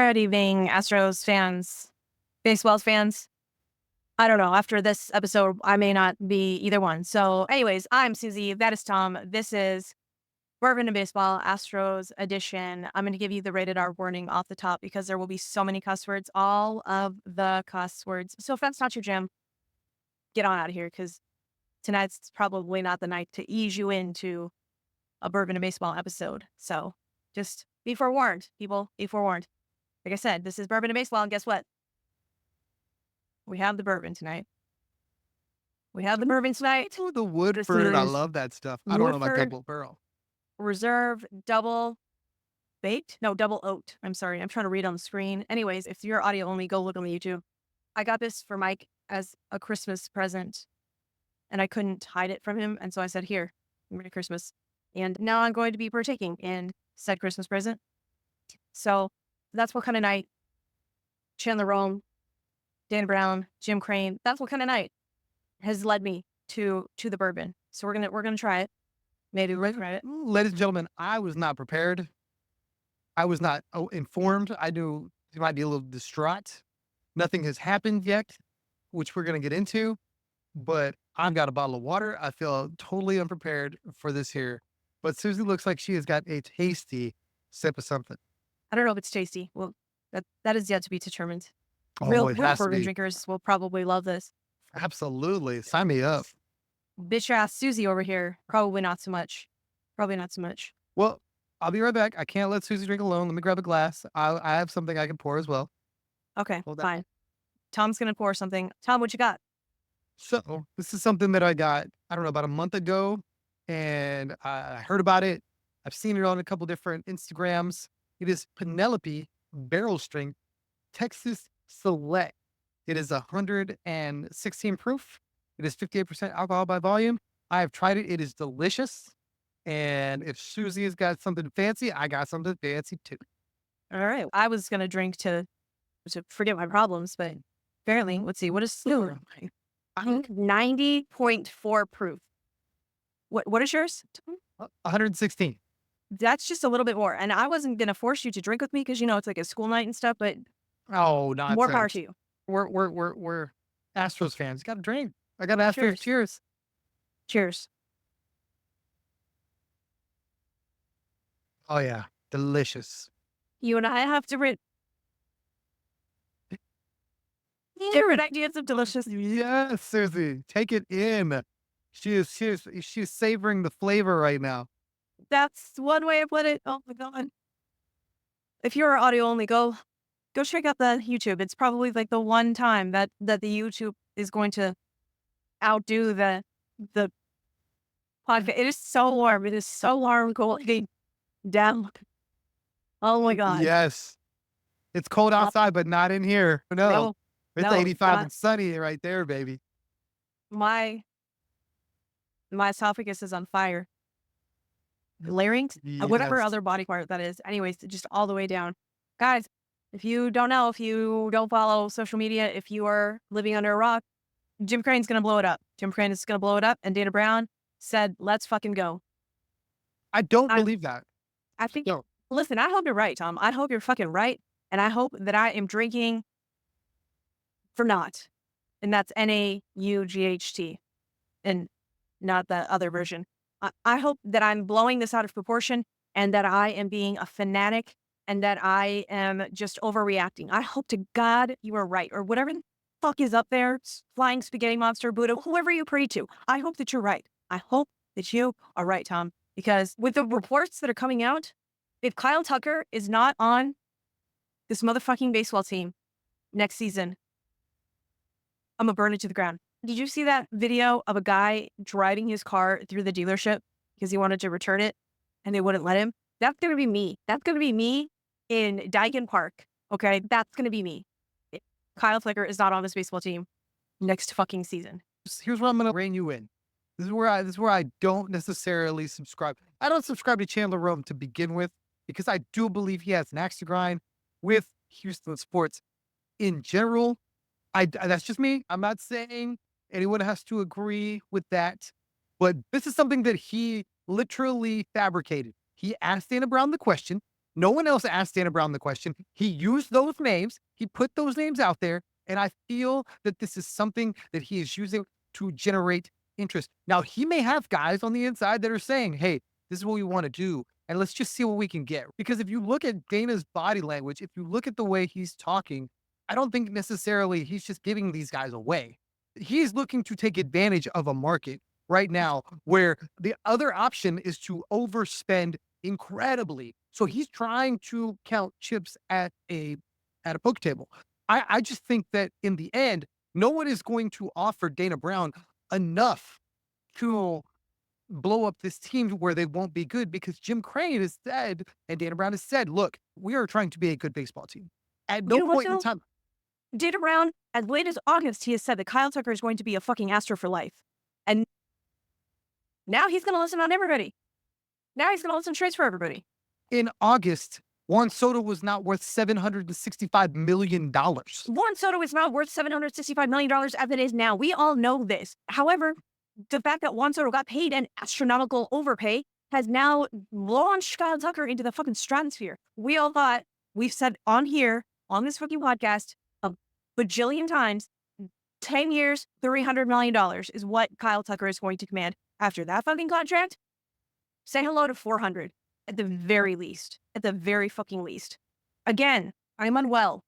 Good evening, Astros fans, baseball fans. I don't know. After this episode, I may not be either one. So, anyways, I'm Suzy. That is Tom. This is Bourbon and Baseball Astros edition. I'm going to give you the rated R warning off the top because there will be so many cuss words, all of the cuss words. So, if that's not your jam, get on out of here because tonight's probably not the night to ease you into a Bourbon and Baseball episode. So, just be forewarned, people. Be forewarned. Like I said, this is Bourbon and Baseball, and guess what? We have the bourbon tonight. We have the bourbon tonight. Oh, the Woodford. I love that stuff. I don't know about double barrel. Reserve double baked? No, double oat. I'm sorry. I'm trying to read on the screen. Anyways, if you're audio only, go look on the YouTube. I got this for Mike as a Christmas present, and I couldn't hide it from him. And so I said, here, Merry Christmas. And now I'm going to be partaking in said Christmas present. So that's what kind of night Chandler Rome, Dan Brown, Jim Crane, that's what kind of night has led me to the bourbon. So we're gonna try it. Maybe we'll try it. Ladies and gentlemen, I was not prepared. I was not informed. I knew you might be a little distraught. Nothing has happened yet, which we're gonna get into. But I've got a bottle of water. I feel totally unprepared for this here. But Suzy looks like she has got a tasty sip of something. I don't know if it's tasty. Well, that is yet to be determined. Oh, Real bourbon drinkers will probably love this. Absolutely. Sign me up. Bitch ass Suzy over here. Probably not so much. Probably not so much. Well, I'll be right back. I can't let Suzy drink alone. Let me grab a glass. I have something I can pour as well. Okay, fine. Tom's going to pour something. Tom, what you got? So this is something that I got, I don't know, about a month ago. And I heard about it. I've seen it on a couple different Instagrams. It is Penelope Barrel Strength Texas Select. It is 116 proof. It is 58% alcohol by volume. I have tried it. It is delicious. And if Suzy has got something fancy, I got something fancy too. All right. I was going to drink to forget my problems, but apparently, let's see. What is 90.4 proof. What is yours? 116. That's just a little bit more. And I wasn't going to force you to drink with me because, it's like a school night and stuff, but oh, nonsense. More power to you. We're Astros fans. Got to drink. I got Astros. Cheers. Cheers. Oh, yeah. Delicious. You and I have different ideas of delicious. Yes, Suzy. Take it in. She's savoring the flavor right now. That's one way of putting it. Oh my God. If you're audio only, go check out the YouTube. It's probably like the one time that the YouTube is going to outdo the podcast. It is so warm. It is so warm going down. Oh my God. Yes. It's cold outside, but not in here. No. It's 85 and sunny right there, baby. My esophagus is on fire. Larynx, whatever other body part that is. Anyways, just all the way down. Guys, if you don't know, if you don't follow social media, if you are living under a rock, Jim Crane's going to blow it up. Jim Crane is going to blow it up. And Dana Brown said, let's fucking go. I don't believe that. I think, listen, I hope you're right, Tom. I hope you're fucking right. And I hope that I am drinking for naught. And that's NAUGHT. And not the other version. I hope that I'm blowing this out of proportion and that I am being a fanatic and that I am just overreacting. I hope to God you are right, or whatever the fuck is up there, flying spaghetti monster, Buddha, whoever you pray to. I hope that you're right. I hope that you are right, Tom, because with the reports that are coming out, if KyleTucker is not on this motherfucking baseball team next season, I'm gonna burn it to the ground. Did you see that video of a guy driving his car through the dealership because he wanted to return it and they wouldn't let him? That's going to be me. That's going to be me in Dyken Park. Okay. That's going to be me. KyleTucker is not on this baseball team next fucking season. Here's where I'm going to rein you in. This is where I don't necessarily subscribe. I don't subscribe to Chandler Rome to begin with because I do believe he has an axe to grind with Houston sports in general. That's just me. I'm not saying anyone has to agree with that, but this is something that he literally fabricated. He asked Dana Brown the question, No one else asked Dana Brown the question. He used those names. He put those names out there. And I feel that this is something that he is using to generate interest. Now, he may have guys on the inside that are saying, hey, this is what we want to do. And let's just see what we can get. Because if you look at Dana's body language, if you look at the way he's talking, I don't think necessarily he's just giving these guys away. He's looking to take advantage of a market right now where the other option is to overspend incredibly. So he's trying to count chips at a poker table. I just think that in the end, no one is going to offer Dana Brown enough to blow up this team to where they won't be good, because Jim Crane has said and Dana Brown has said, look, we are trying to be a good baseball team. At You no know what, point in though? time. Dana Brown, as late as August, he has said that KyleTucker is going to be a fucking Astro for life. And now he's going to listen on everybody. Now he's going to listen straight for everybody. In August, Juan Soto was not worth $765 million. Juan Soto is not worth $765 million as it is now. We all know this. However, the fact that Juan Soto got paid an astronomical overpay has now launched KyleTucker into the fucking stratosphere. We all thought, we've said on here, on this fucking podcast, a bajillion times, 10 years, $300 million is what KyleTucker is going to command. After that fucking contract, say hello to 400 at the very least. At the very fucking least. Again, I'm unwell.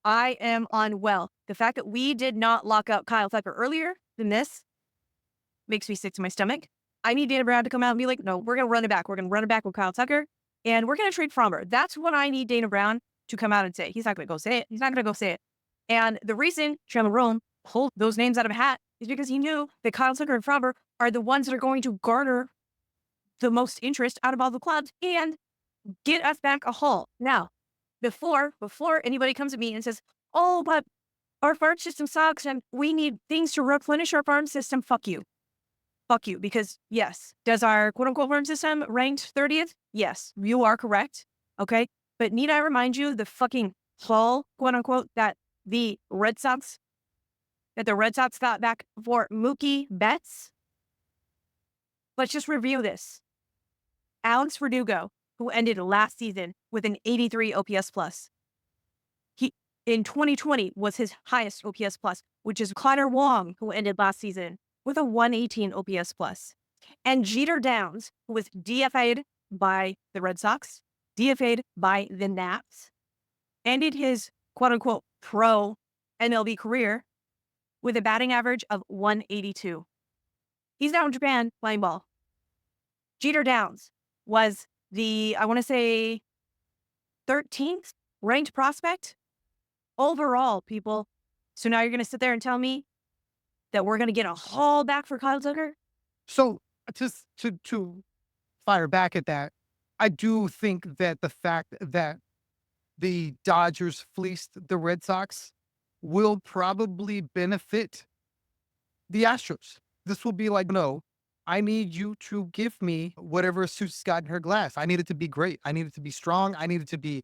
I am unwell. The fact that we did not lock up KyleTucker earlier than this makes me sick to my stomach. I need Dana Brown to come out and be like, no, we're going to run it back. We're going to run it back with KyleTucker, and we're going to trade Framber. That's what I need Dana Brown to come out and say. He's not going to go say it. He's not going to go say it. And the reason Chandler Rome pulled those names out of a hat is because he knew that KyleTucker and Framber are the ones that are going to garner the most interest out of all the clubs and get us back a haul. Now, before anybody comes at me and says, oh, but our farm system sucks and we need things to replenish our farm system, fuck you. Fuck you. Because yes, does our quote unquote farm system ranked 30th? Yes, you are correct. Okay. But need I remind you the fucking haul, quote unquote, that the Red Sox got back for MookieBetts? Let's just review this. Alex Verdugo, who ended last season with an 83 OPS plus. He, in 2020, was his highest OPS plus, which is Connor Wong, who ended last season with a 118 OPS plus. And Jeter Downs, who was DFA'd by the Red Sox, DFA'd by the Nats, ended his quote-unquote pro MLB career with a batting average of 182. He's now in Japan playing ball. Jeter Downs was the, I want to say, 13th ranked prospect overall, people. So now you're going to sit there and tell me that we're going to get a haul back for KyleTucker? So just to fire back at that, I do think that the fact that the Dodgers fleeced the Red Sox will probably benefit the Astros. This will be like, no, I need you to give me whatever Suzy's got in her glass. I need it to be great. I need it to be strong. I need it to be.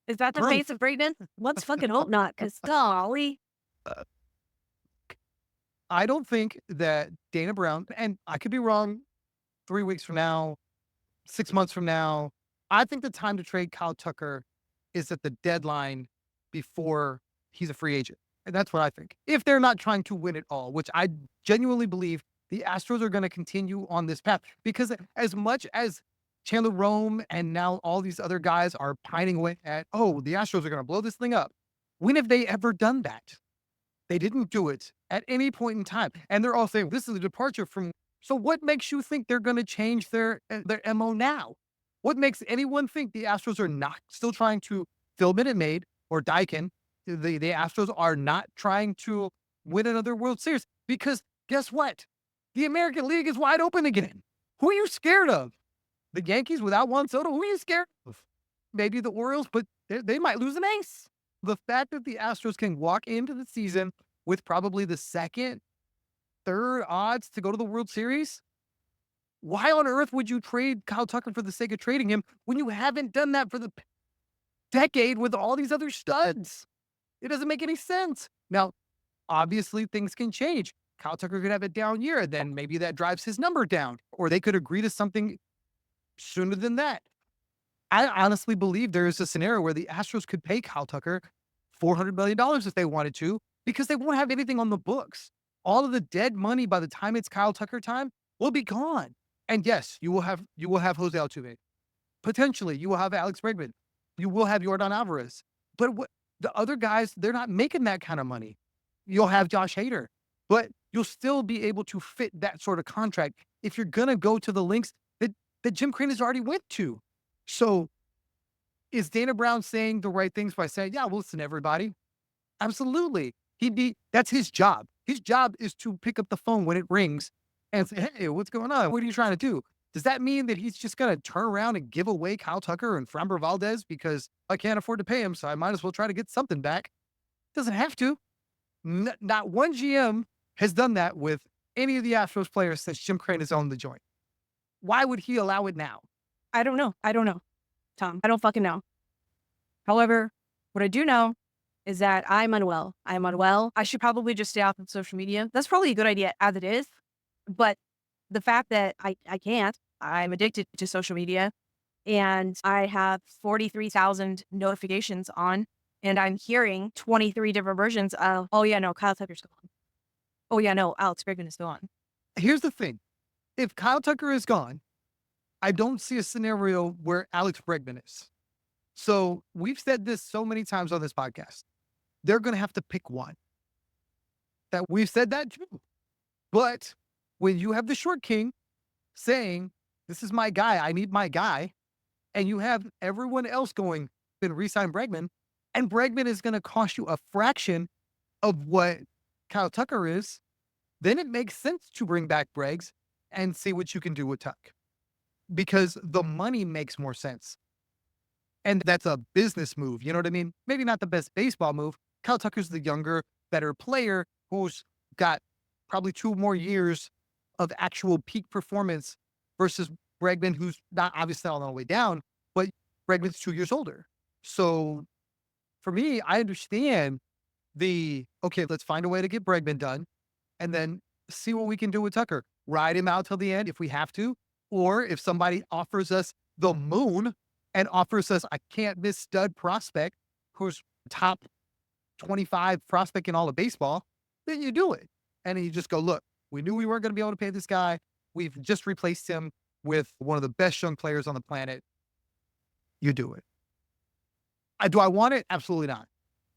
Is that the face of greatness? Let's fucking hope not, because golly. I don't think that Dana Brown, and I could be wrong 3 weeks from now, 6 months from now, I think the time to trade KyleTucker is at the deadline before he's a free agent. And that's what I think. If they're not trying to win it all, which I genuinely believe the Astros are going to continue on this path, because as much as Chandler Rome and now all these other guys are pining away at, oh, the Astros are going to blow this thing up. When have they ever done that? They didn't do it at any point in time. And they're all saying this is a departure from. So what makes you think they're going to change their MO now? What makes anyone think the Astros are not still trying to fill Minute Maid or Daikin? The Astros are not trying to win another World Series, because guess what? The American League is wide open again. Who are you scared of? The Yankees without Juan Soto? Who are you scared of? Maybe the Orioles, but they might lose an ace. The fact that the Astros can walk into the season with probably the second, third odds to go to the World Series, why on earth would you trade KyleTucker for the sake of trading him when you haven't done that for the decade with all these other studs? It doesn't make any sense. Now, obviously, things can change. KyleTucker could have a down year, then maybe that drives his number down, or they could agree to something sooner than that. I honestly believe there is a scenario where the Astros could pay Kyle Tucker $400 million if they wanted to, because they won't have anything on the books. All of the dead money by the time it's Kyle Tucker time will be gone. And yes, you will have Jose Altuve. Potentially, you will have Alex Bregman. You will have Yordan Alvarez. But what the other guys, they're not making that kind of money. You'll have Josh Hader, but you'll still be able to fit that sort of contract if you're gonna go to the links that Jim Crane has already went to. So is Dana Brown saying the right things by saying, yeah, well, listen, everybody? Absolutely. That's his job. His job is to pick up the phone when it rings and say, hey, what's going on? What are you trying to do? Does that mean that he's just going to turn around and give away Kyle Tucker and FramberValdez because I can't afford to pay him, so I might as well try to get something back? Doesn't have to. Not one GM has done that with any of the Astros players since Jim Crane has owned the joint. Why would he allow it now? I don't know. I don't know, Tom. I don't fucking know. However, what I do know is that I'm unwell. I'm unwell. I should probably just stay off of social media. That's probably a good idea as it is. But the fact that I can't, I'm addicted to social media and I have 43,000 notifications on and I'm hearing 23 different versions of, oh yeah, no, Kyle Tucker's gone. Oh yeah, no, Alex Bregman is gone. Here's the thing. If Kyle Tucker is gone, I don't see a scenario where Alex Bregman is. So we've said this so many times on this podcast. They're going to have to pick one. That we've said that too. But when you have the short king saying, this is my guy, I need my guy, and you have everyone else going and re-sign Bregman, and Bregman is going to cost you a fraction of what Kyle Tucker is, then it makes sense to bring back Breggs and see what you can do with Tuck. Because the money makes more sense. And that's a business move. You know what I mean? Maybe not the best baseball move. Kyle Tucker's the younger, better player who's got probably 2 more years of actual peak performance versus Bregman, who's not obviously all the way down, but Bregman's 2 years older. So for me, I understand okay, let's find a way to get Bregman done and then see what we can do with Tucker. Ride him out till the end if we have to. Or if somebody offers us the moon and offers us a can't miss stud prospect who's top 25 prospect in all of baseball, then you do it. And you just go, look, we knew we weren't going to be able to pay this guy. We've just replaced him with one of the best young players on the planet. You do it. Do I want it? Absolutely not.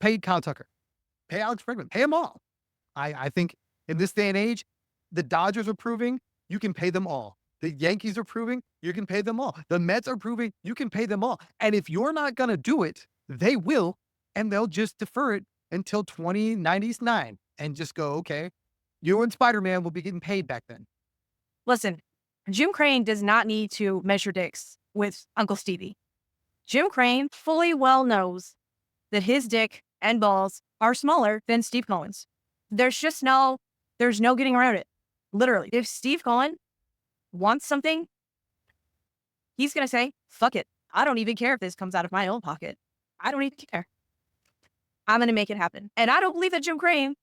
Pay Kyle Tucker. Pay Alex Bregman. Pay them all. I think in this day and age, the Dodgers are proving you can pay them all. The Yankees are proving you can pay them all. The Mets are proving you can pay them all. And if you're not going to do it, they will, and they'll just defer it until 2099 and just go, okay, you and Spider-Man will be getting paid back then. Listen, Jim Crane does not need to measure dicks with Uncle Stevie. Jim Crane fully well knows that his dick and balls are smaller than Steve Cohen's. There's no getting around it. Literally, if Steve Cohen wants something, he's going to say, fuck it. I don't even care if this comes out of my own pocket. I don't even care. I'm going to make it happen. And I don't believe that Jim Crane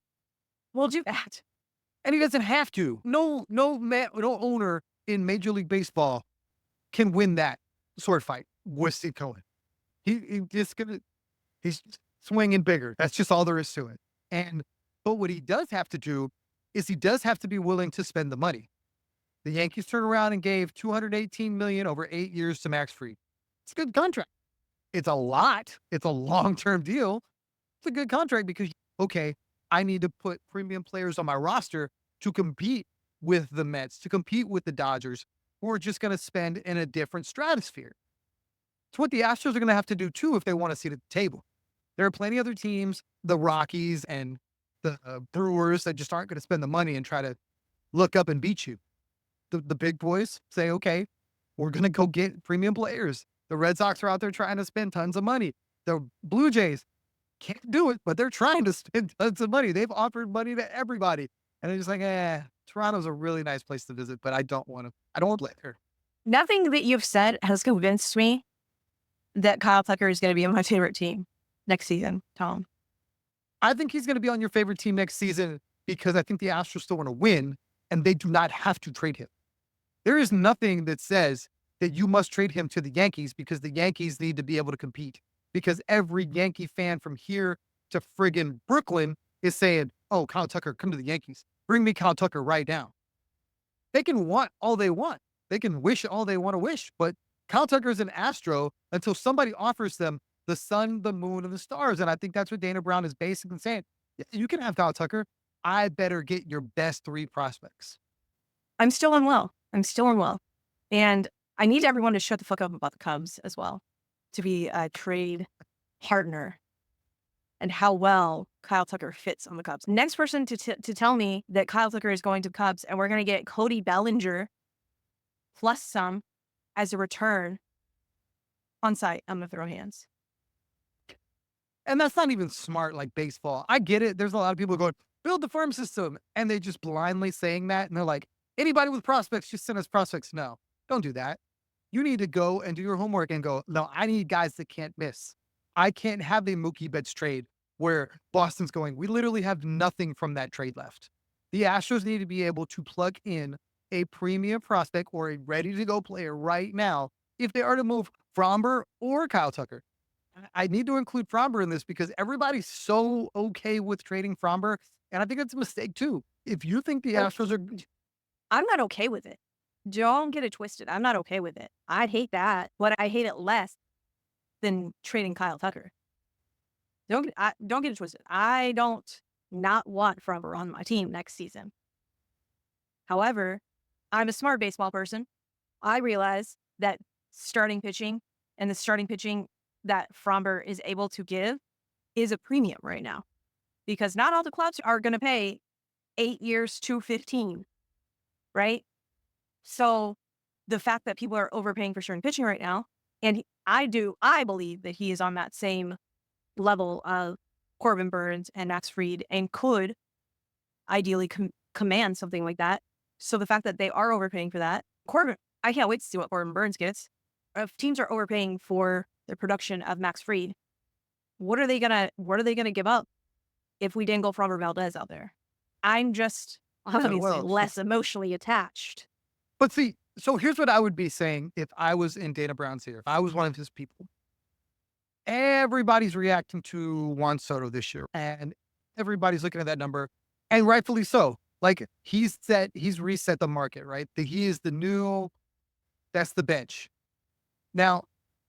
will do that. And he doesn't have to. No owner in Major League Baseball can win that sword fight with Steve Cohen. He's swinging bigger. That's just all there is to it. But what he does have to do is he does have to be willing to spend the money. The Yankees turned around and gave $218 million over 8 years to Max Fried. It's a good contract. It's a lot. It's a long-term deal. It's a good contract because, okay, I need to put premium players on my roster to compete with the Mets, to compete with the Dodgers, who are just going to spend in a different stratosphere. It's what the Astros are going to have to do too if they want to sit at the table. There are plenty of other teams, the Rockies and the Brewers, that just aren't going to spend the money and try to look up and beat you. The big boys say, okay, we're going to go get premium players. The Red Sox are out there trying to spend tons of money. The Blue Jays can't do it, but they're trying to spend tons of money. They've offered money to everybody. And they're just like, Toronto's a really nice place to visit, but I don't want to play there. Nothing that you've said has convinced me that Kyle Tucker is going to be on my favorite team next season, Tom. I think he's going to be on your favorite team next season because I think the Astros still want to win and they do not have to trade him. There is nothing that says that you must trade him to the Yankees because the Yankees need to be able to compete. Because every Yankee fan from here to friggin' Brooklyn is saying, oh, Kyle Tucker, come to the Yankees. Bring me Kyle Tucker right now. They can want all they want. They can wish all they want to wish, but Kyle Tucker is an Astro until somebody offers them the sun, the moon, and the stars. And I think that's what Dana Brown is basically saying. "Yeah, you can have Kyle Tucker. I better get your best 3 prospects." I'm still unwell. I'm still unwell. And I need everyone to shut the fuck up about the Cubs as well, to be a trade partner and how well Kyle Tucker fits on the Cubs. Next person to tell me that Kyle Tucker is going to the Cubs and we're going to get Cody Bellinger plus some as a return on site, I'm going to throw hands. And that's not even smart like baseball. I get it. There's a lot of people going, build the farm system. And they just blindly saying that. And they're like, anybody with prospects, just send us prospects. No, don't do that. You need to go and do your homework and go, no, I need guys that can't miss. I can't have a MookieBetts trade where Boston's going, we literally have nothing from that trade left. The Astros need to be able to plug in a premium prospect or a ready to go player right now if they are to move Fromber or Kyle Tucker. I need to include Fromber in this because everybody's so okay with trading Fromber. And I think that's a mistake too. If you think the Astros are, I'm not okay with it. Don't get it twisted. I'm not okay with it. I'd hate that, but I hate it less than trading Kyle Tucker. Don't get it twisted. I don't not want Fromber on my team next season. However, I'm a smart baseball person. I realize that starting pitching and the starting pitching that Fromber is able to give is a premium right now because not all the clubs are going to pay 8 years to 15, right? So the fact that people are overpaying for starting pitching right now, and I believe that he is on that same level of Corbin Burns and Max Fried and could ideally command something like that. So the fact that they are overpaying for that, I can't wait to see what Corbin Burns gets. If teams are overpaying for the production of Max Fried, what are they gonna give up if we didn't go FramberValdez out there? I'm just obviously less emotionally attached. but see, so here's what I would be saying if I was in Dana Brown's ear, if I was one of his people. Everybody's reacting to Juan Soto this year, and everybody's looking at that number, and rightfully so. Like he's reset the market, right? That he is that's the bench. Now,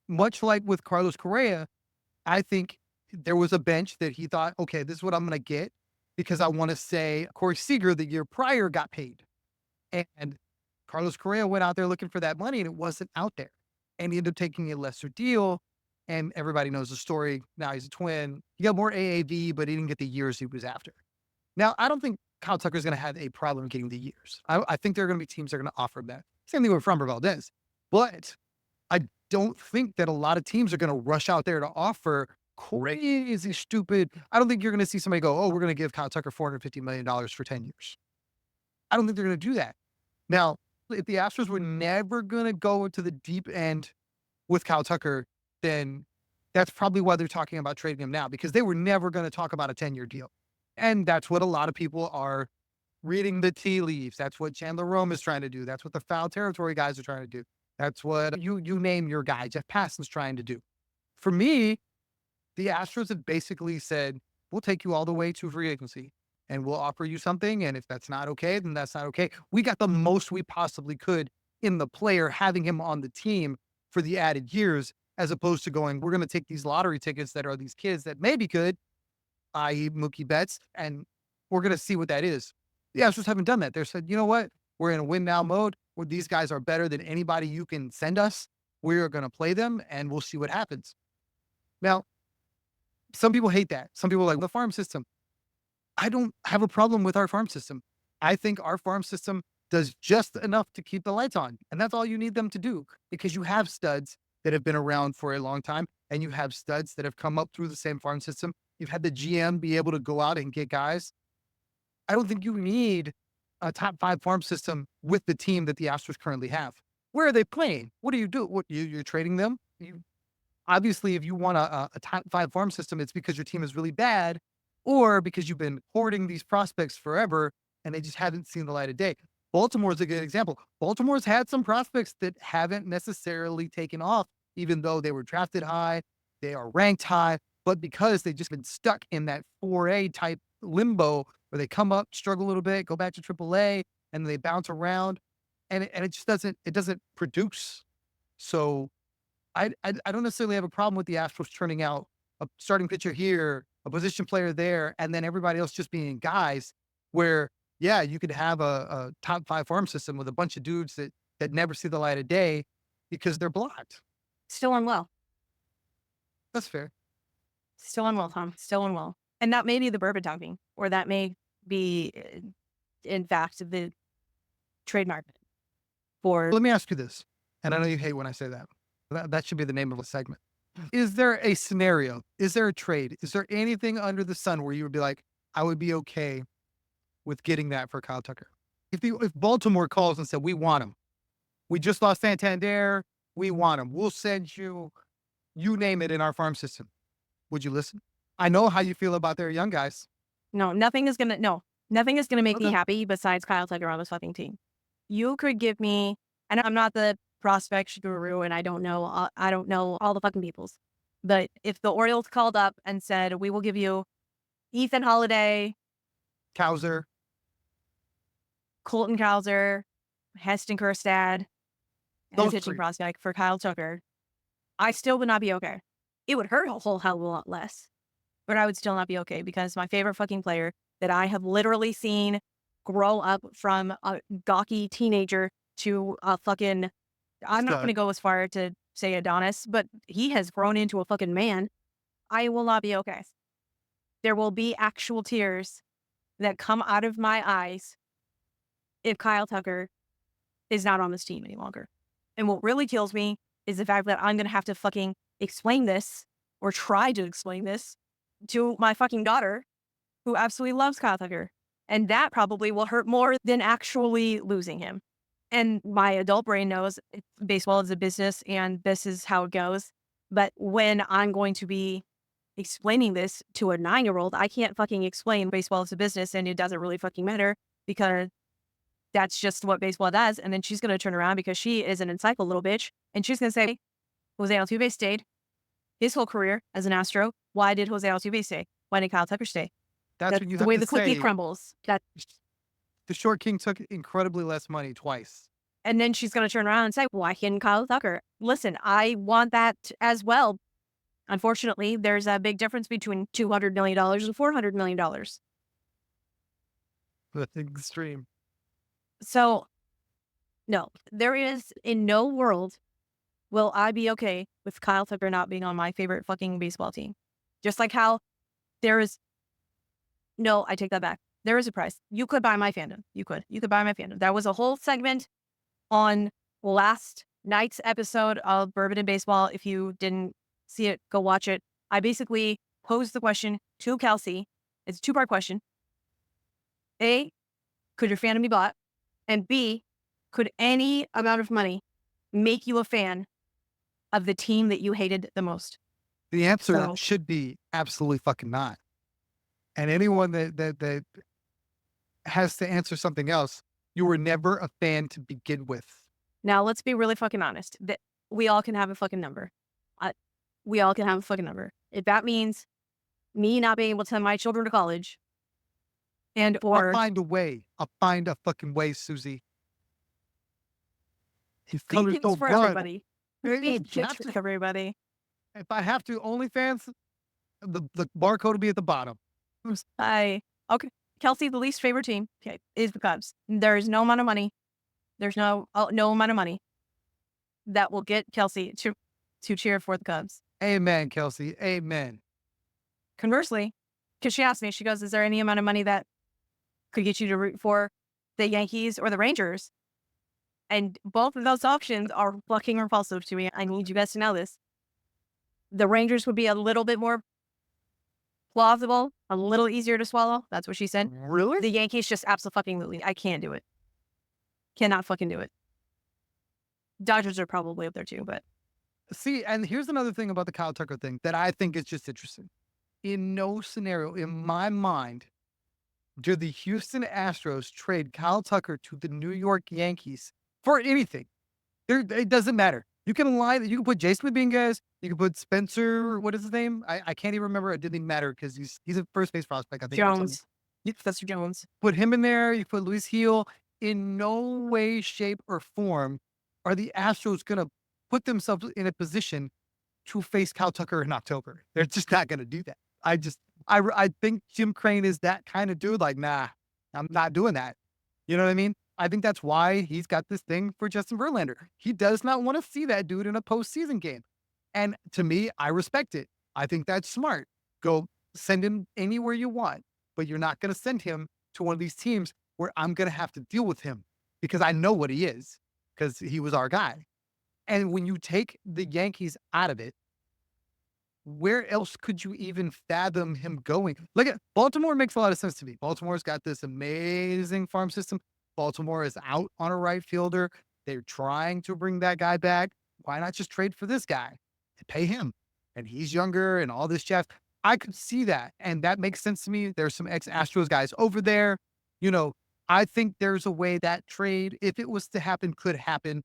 much like with Carlos Correa, I think there was a bench that he thought, okay, this is what I'm going to get because I want to say Corey Seager the year prior got paid. And Carlos Correa went out there looking for that money and it wasn't out there. And he ended up taking a lesser deal. And everybody knows the story. Now he's a Twin. He got more AAV, but he didn't get the years he was after. Now, I don't think Kyle Tucker is going to have a problem getting the years. I think there are going to be teams that are going to offer him that. Same thing with FramberValdez. But I don't think that a lot of teams are going to rush out there to offer crazy, stupid. I don't think you're going to see somebody go, oh, we're going to give Kyle Tucker $450 million for 10 years. I don't think they're going to do that. Now, if the Astros were never going to go into the deep end with Kyle Tucker, then that's probably why they're talking about trading him now, because they were never going to talk about a 10-year deal. And that's what a lot of people are reading the tea leaves. That's what Chandler Rome is trying to do. That's what the foul territory guys are trying to do. That's what you name your guy, Jeff Passan's trying to do. For me, the Astros have basically said, we'll take you all the way to free agency and we'll offer you something. And if that's not okay, then that's not okay. We got the most we possibly could in the player, having him on the team for the added years, as opposed to going, we're going to take these lottery tickets that are these kids that maybe could, i.e. MookieBetts, and we're going to see what that is. The Astros haven't done that. They said, you know what? We're in a win now mode where these guys are better than anybody you can send us. We're going to play them and we'll see what happens. Now, some people hate that. Some people are like the farm system. I don't have a problem with our farm system. I think our farm system does just enough to keep the lights on. And that's all you need them to do, because you have studs that have been around for a long time and you have studs that have come up through the same farm system. You've had the GM be able to go out and get guys. I don't think you need a top 5 farm system with the team that the Astros currently have. Where are they playing? What do you do? You're trading them? Obviously, if you want a top 5 farm system, it's because your team is really bad or because you've been hoarding these prospects forever and they just haven't seen the light of day. Baltimore's a good example. Baltimore's had some prospects that haven't necessarily taken off, even though they were drafted high, they are ranked high, but because they've just been stuck in that 4A type limbo where they come up, struggle a little bit, go back to AAA, and they bounce around, and it just doesn't produce. So I don't necessarily have a problem with the Astros turning out a starting pitcher here, a position player there, and then everybody else just being guys where, yeah, you could have a top 5 farm system with a bunch of dudes that never see the light of day because they're blocked. Still Unwell. That's fair. Still Unwell, Tom. Still Unwell. And that may be the Bourbon talking, or that may be, in fact, the trademark for. Let me ask you this, and I know you hate when I say that. That should be the name of a segment. Is there a scenario? Is there a trade? Is there anything under the sun where you would be like, I would be okay with getting that for KyleTucker? If Baltimore calls and said, we want him. We just lost Santander. We want him. We'll send you name it in our farm system. Would you listen? I know how you feel about their young guys. No, nothing is gonna make me Okay. happy besides KyleTucker on this fucking team. You could give me, and I'm not the prospect guru, and I don't know all the fucking peoples. But if the Orioles called up and said, we will give you Ethan Holiday, Cowser. Colton Cowser, Heston Kjerstad, and a Those pitching three. prospect for KyleTucker, I still would not be okay. It would hurt a whole hell of a lot less, but I would still not be okay because my favorite fucking player that I have literally seen grow up from a gawky teenager to a fucking, I'm not going to go as far to say Adonis, but he has grown into a fucking man. I will not be okay. There will be actual tears that come out of my eyes if KyleTucker is not on this team any longer. And what really kills me is the fact that I'm going to have to fucking explain this or try to explain this to my fucking daughter who absolutely loves KyleTucker. And that probably will hurt more than actually losing him. And my adult brain knows baseball is a business and this is how it goes. But when I'm going to be explaining this to a 9-year-old, I can't fucking explain baseball is a business and it doesn't really fucking matter because that's just what baseball does. And then she's going to turn around because she is an insightful little bitch. And she's going to say, Jose Altuve stayed his whole career as an Astro. Why did Jose Altuve stay? Why did KyleTucker stay? That's what you the have way to the cookie say. crumbles. The short king took incredibly less money twice. And then she's going to turn around and say, why can't KyleTucker? Listen, I want that as well. Unfortunately, there's a big difference between $200 million and $400 million. That's extreme. So, no, there is in no world will I be okay with KyleTucker not being on my favorite fucking baseball team. Just like how there is, no, I take that back. There is a price. You could buy my fandom. You could buy my fandom. That was a whole segment on last night's episode of Bourbon and Baseball. If you didn't see it, go watch it. I basically posed the question to Kelsey. It's a 2-part question. A, could your fandom be bought? And B, could any amount of money make you a fan of the team that you hated the most? The answer should be absolutely fucking not. And anyone that has to answer something else, you were never a fan to begin with. Now, let's be really fucking honest. That we all can have a fucking number. We all can have a fucking number. If that means me not being able to send my children to college, and or I'll find a way. I'll find a fucking way, Suzy. His colors Speaking don't for run. everybody. Speaking for everybody. If I have to, OnlyFans, the barcode will be at the bottom. Okay. Kelsey, the least favorite team is the Cubs. There is no amount of money. There's no amount of money that will get Kelsey to cheer for the Cubs. Amen, Kelsey. Amen. Conversely, because she asked me, she goes, is there any amount of money that could get you to root for the Yankees or the Rangers? And both of those options are fucking repulsive to me. I need you guys to know this. The Rangers would be a little bit more plausible, a little easier to swallow. That's what she said. Really? The Yankees just absolutely, I can't do it. Cannot fucking do it. Dodgers are probably up there too, but. See, and here's another thing about the KyleTucker thing that I think is just interesting. In no scenario, in my mind, Do the Houston Astros trade Kyle Tucker to the New York Yankees for anything? It doesn't matter. You can line. You can put Jason Dominguez. You can put Spencer. What is his name? I can't even remember. It didn't even matter because he's a first base prospect, I think, or something. Jones. Yep, Professor Jones. Put him in there. You put Luis Heel. In no way, shape, or form are the Astros going to put themselves in a position to face Kyle Tucker in October. They're just not going to do that. I think Jim Crane is that kind of dude. Like, nah, I'm not doing that. You know what I mean? I think that's why he's got this thing for Justin Verlander. He does not want to see that dude in a postseason game. And to me, I respect it. I think that's smart. Go send him anywhere you want, but you're not going to send him to one of these teams where I'm going to have to deal with him because I know what he is because he was our guy. And when you take the Yankees out of it, where else could you even fathom him going? Look at Baltimore makes a lot of sense to me. Baltimore's got this amazing farm system. Baltimore is out on a right fielder. They're trying to bring that guy back. Why not just trade for this guy and pay him? And he's younger and all this jazz. I could see that. And that makes sense to me. There's some ex-Astros guys over there. You know, I think there's a way that trade, if it was to happen, could happen.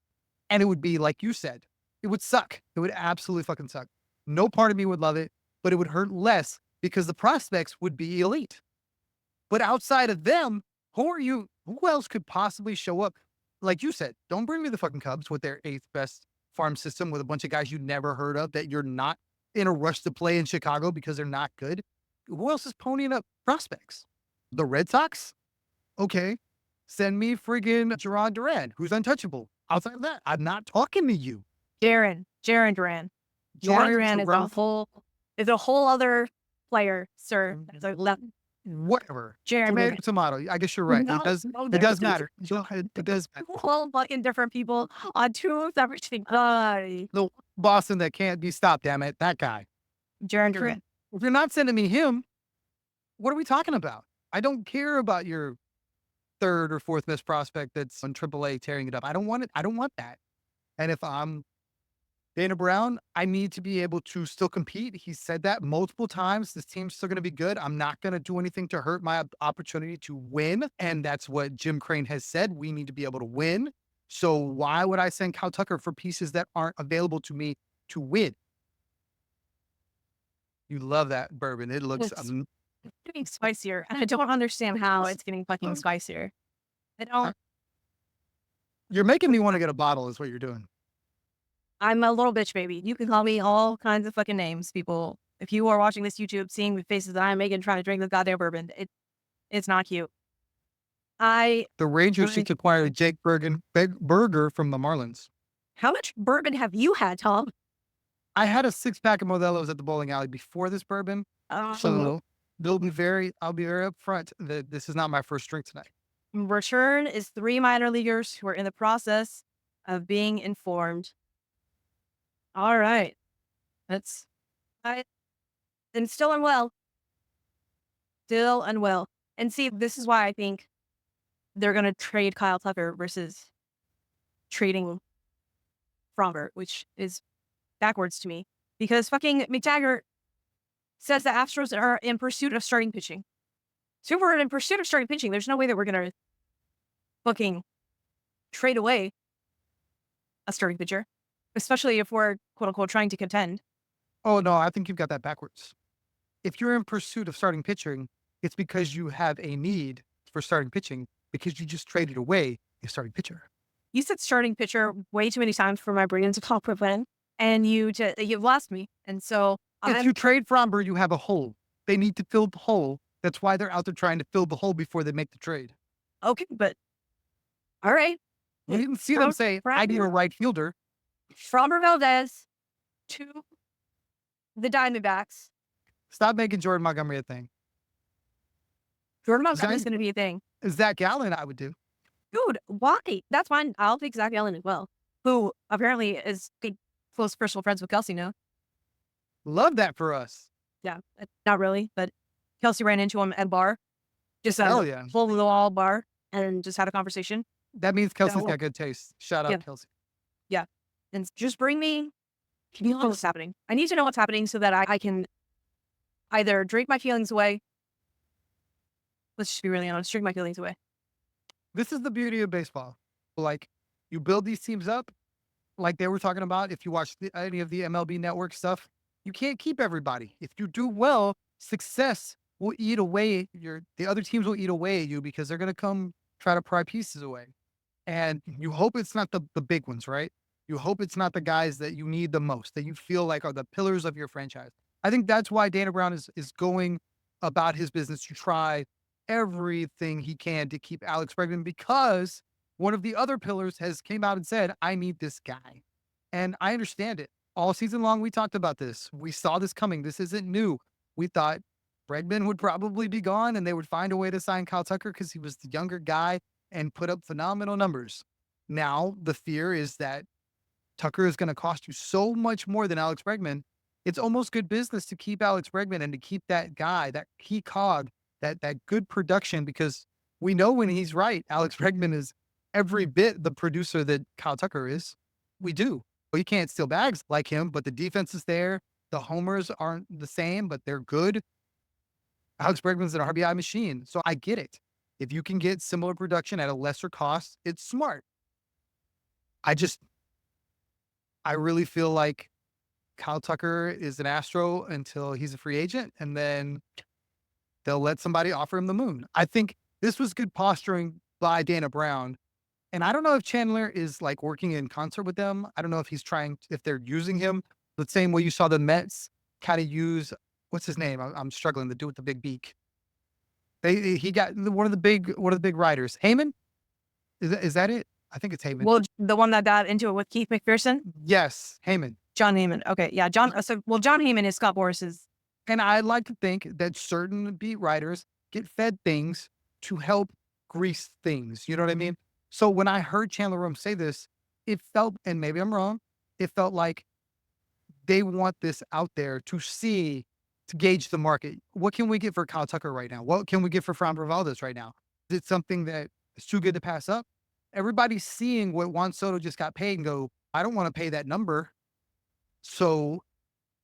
And it would be like you said, it would suck. It would absolutely fucking suck. No part of me would love it, but it would hurt less because the prospects would be elite. But outside of them, who else could possibly show up? Like you said, don't bring me the fucking Cubs with their 8th best farm system with a bunch of guys you never heard of that you're not in a rush to play in Chicago because they're not good. Who else is ponying up prospects? The Red Sox? Okay. Send me friggin' Gerard Duran, who's untouchable. Outside of that, I'm not talking to you. Jaron Duran. Jaron Duran is a whole other player, sir. It's like Whatever. Jaron Tomato. I guess you're right. No, it does matter. It does matter. Whole fucking different people on two separate things. The Boston that can't be stopped, damn it. That guy. Jaron Duran. If you're not sending me him, what are we talking about? I don't care about your 3rd or 4th best prospect that's on AAA tearing it up. I don't want it. I don't want that. And if I'm Dana Brown, I need to be able to still compete. He said that multiple times. This team's still going to be good. I'm not going to do anything to hurt my opportunity to win. And that's what Jim Crane has said. We need to be able to win. So why would I send Kyle Tucker for pieces that aren't available to me to win? You love that bourbon. It looks getting spicier. And I don't understand how it's getting fucking spicier. I don't. You're making me want to get a bottle is what you're doing. I'm a little bitch, baby. You can call me all kinds of fucking names, people. If you are watching this YouTube, seeing the faces that I'm making trying to drink this goddamn bourbon, it's not cute. The Rangers should acquire Jake Burger from the Marlins. How much bourbon have you had, Tom? I had a 6-pack of Modelo's at the bowling alley before this bourbon. So I'll be very upfront that this is not my first drink tonight. Return is 3 minor leaguers who are in the process of being informed. All right. And still unwell. Still unwell. And see, this is why I think they're going to trade Kyle Tucker versus trading Fromber, which is backwards to me. Because fucking McTaggart says the Astros are in pursuit of starting pitching. So if we're in pursuit of starting pitching, there's no way that we're going to fucking trade away a starting pitcher. Especially if we're, quote unquote, trying to contend. Oh, no, I think you've got that backwards. If you're in pursuit of starting pitching, it's because you have a need for starting pitching because you just traded away a starting pitcher. You said starting pitcher way too many times for my brain to comprehend, and you've lost me. And so if you trade Fromber, you have a hole. They need to fill the hole. That's why they're out there trying to fill the hole before they make the trade. Okay, but all right. You didn't see them say, I need a right fielder. FramberValdez to the Diamondbacks. Stop making Jordan Montgomery a thing. Jordan Montgomery is going to be a thing. Zach Gallen, I would do. Dude, why? That's fine. I'll take Zach Gallen as well, who apparently is close personal friends with Kelsey now. Love that for us. Yeah, not really, but Kelsey ran into him at a bar. Just Hell yeah. Full of the wall bar and just had a conversation. That means Kelsey's got good taste. Shout out, Kelsey. Yeah. And just bring me, you know what's happening. I need to know what's happening so that I can either drink my feelings away Let's just be really honest. Drink my feelings away. This is the beauty of baseball. Like, you build these teams up, like they were talking about. If you watch any of the MLB Network stuff, you can't keep everybody. If you do well, success will eat away the other teams will eat away at you because they're going to come try to pry pieces away. And you hope it's not the big ones, right? You hope it's not the guys that you need the most, that you feel like are the pillars of your franchise. I think that's why Dana Brown is going about his business to try everything he can to keep Alex Bregman, because one of the other pillars has came out and said, I need this guy. And I understand it. All season long, we talked about this. We saw this coming. This isn't new. We thought Bregman would probably be gone and they would find a way to sign KyleTucker because he was the younger guy and put up phenomenal numbers. Now, the fear is that Tucker is going to cost you so much more than Alex Bregman. It's almost good business to keep Alex Bregman and to keep that guy, that key cog, that good production, because we know when he's right, Alex Bregman is every bit the producer that KyleTucker is. We do. Well, you can't steal bags like him, but the defense is there. The homers aren't the same, but they're good. Alex Bregman's an RBI machine. So I get it. If you can get similar production at a lesser cost, it's smart. I really feel like KyleTucker is an Astro until he's a free agent, and then they'll let somebody offer him the moon. I think this was good posturing by Dana Brown. And I don't know if Chandler is like working in concert with them. I don't know if if they're using him the same way you saw the Mets kind of use, what's his name? I'm struggling, the dude with the big beak. He got one of the big writers. Heyman? Is that it? I think it's Heyman. Well, the one that got into it with Keith McPherson? Yes, Heyman. John Heyman. Okay. Yeah. John Heyman is Scott Boris's. And I'd like to think that certain beat writers get fed things to help grease things. You know what I mean? So when I heard Chandler Rome say this, it felt, and maybe I'm wrong, it felt like they want this out there to gauge the market. What can we get for KyleTucker right now? What can we get for FramberValdez right now? Is it something that is too good to pass up? Everybody's seeing what Juan Soto just got paid and go, I don't want to pay that number. So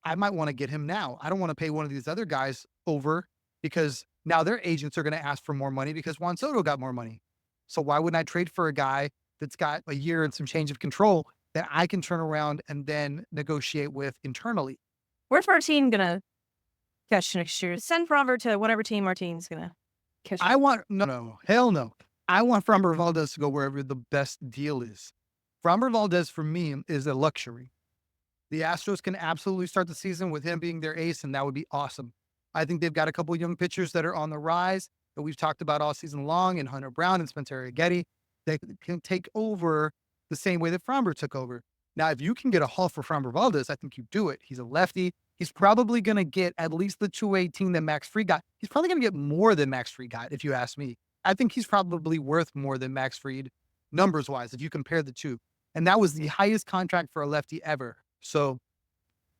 I might want to get him now. I don't want to pay one of these other guys over, because now their agents are going to ask for more money because Juan Soto got more money. So why wouldn't I trade for a guy that's got a year and some change of control that I can turn around and then negotiate with internally? Where's our team going to catch next year? Send Framber to whatever team our team's going to catch. Hell no. I want FramberValdez to go wherever the best deal is. FramberValdez for me is a luxury. The Astros can absolutely start the season with him being their ace, and that would be awesome. I think they've got a couple of young pitchers that are on the rise that we've talked about all season long, and HunterBrown and Spencer Getty, that can take over the same way that Framber took over. Now, if you can get a haul for FramberValdez, I think you do it. He's a lefty. He's probably going to get at least the 218 that Max Fried got. He's probably going to get more than Max Fried got, if you ask me. I think he's probably worth more than Max Fried, numbers-wise, if you compare the two. And that was the highest contract for a lefty ever. So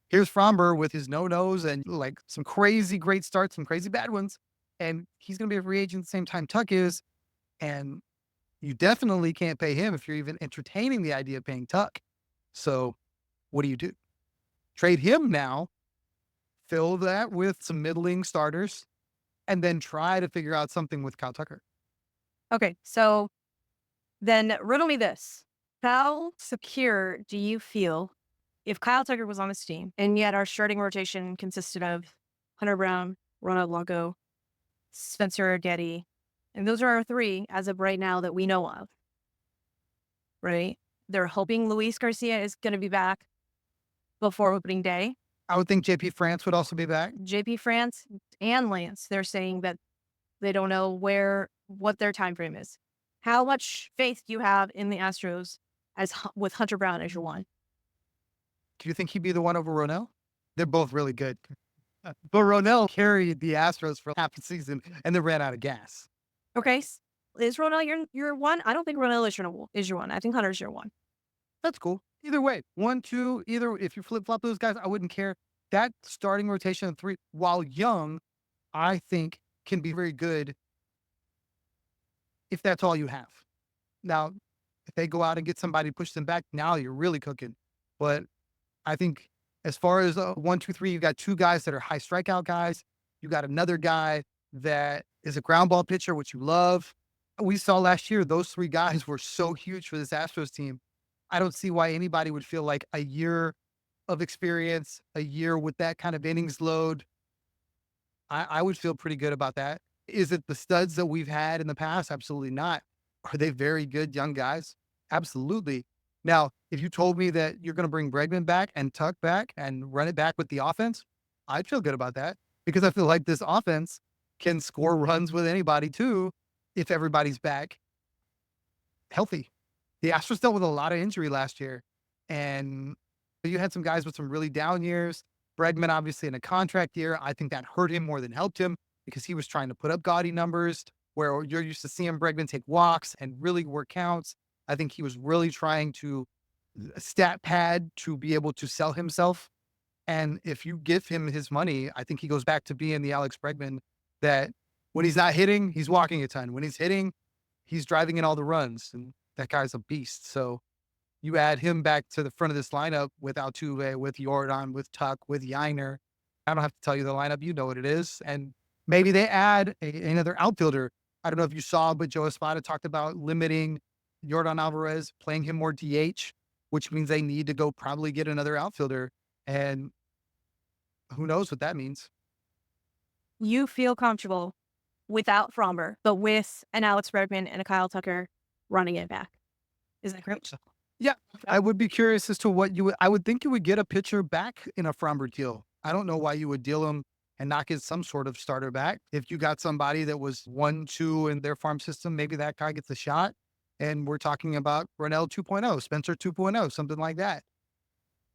here's Framber with his no-nos and like some crazy great starts, some crazy bad ones. And he's going to be a free agent at the same time Tuck is. And you definitely can't pay him if you're even entertaining the idea of paying Tuck. So what do? Trade him now, fill that with some middling starters, and then try to figure out something with KyleTucker. Okay. So then riddle me this. How secure do you feel if KyleTucker was on this team and yet our starting rotation consisted of HunterBrown, RonelBlanco, Spencer Getty, and those are our three as of right now that we know of, right? They're hoping Luis Garcia is going to be back before opening day. I would think JP France would also be back. JP France and Lance, they're saying that they don't know what their time frame is. How much faith do you have in the Astros with HunterBrown as your one? Do you think he'd be the one over Ronel? They're both really good. But Ronel carried the Astros for half the season and then ran out of gas. Okay. Is Ronel your one? I don't think Ronel is your one. I think Hunter's your one. That's cool. Either way, 1, 2, either if you flip-flop those guys, I wouldn't care. That starting rotation of 3, while young, I think can be very good if that's all you have. Now, if they go out and get somebody to push them back, now you're really cooking. But I think as far as 1, 2, 3, you've got 2 guys that are high strikeout guys. You got another guy that is a ground ball pitcher, which you love. We saw last year, those three guys were so huge for this Astros team. I don't see why anybody would feel like a year of experience, a year with that kind of innings load. I would feel pretty good about that. Is it the studs that we've had in the past? Absolutely not. Are they very good young guys? Absolutely. Now, if you told me that you're going to bring Bregman back and Tuck back and run it back with the offense, I'd feel good about that because I feel like this offense can score runs with anybody too if everybody's back healthy. The Astros dealt with a lot of injury last year, and you had some guys with some really down years. Bregman, obviously, in a contract year, I think that hurt him more than helped him because he was trying to put up gaudy numbers where you're used to seeing Bregman take walks and really work counts. I think he was really trying to stat pad to be able to sell himself. And if you give him his money, I think he goes back to being the Alex Bregman that when he's not hitting, he's walking a ton. When he's hitting, he's driving in all the runs. And that guy's a beast. So you add him back to the front of this lineup with Altuve, with Jordan, with Tuck, with Yiner. I don't have to tell you the lineup. You know what it is. And maybe they add another outfielder. I don't know if you saw, but Joe Espada talked about limiting Jordan Alvarez, playing him more DH, which means they need to go probably get another outfielder. And who knows what that means. You feel comfortable without Fromber, but with an Alex Bregman and a KyleTucker running it back. Is that correct? Yeah, I would be curious as to what you would. I would think you would get a pitcher back in a Fromber deal. I don't know why you would deal him and not get some sort of starter back. If you got somebody that was 1-2 in their farm system, maybe that guy gets a shot. And we're talking about Ronel 2.0, Spencer 2.0, something like that.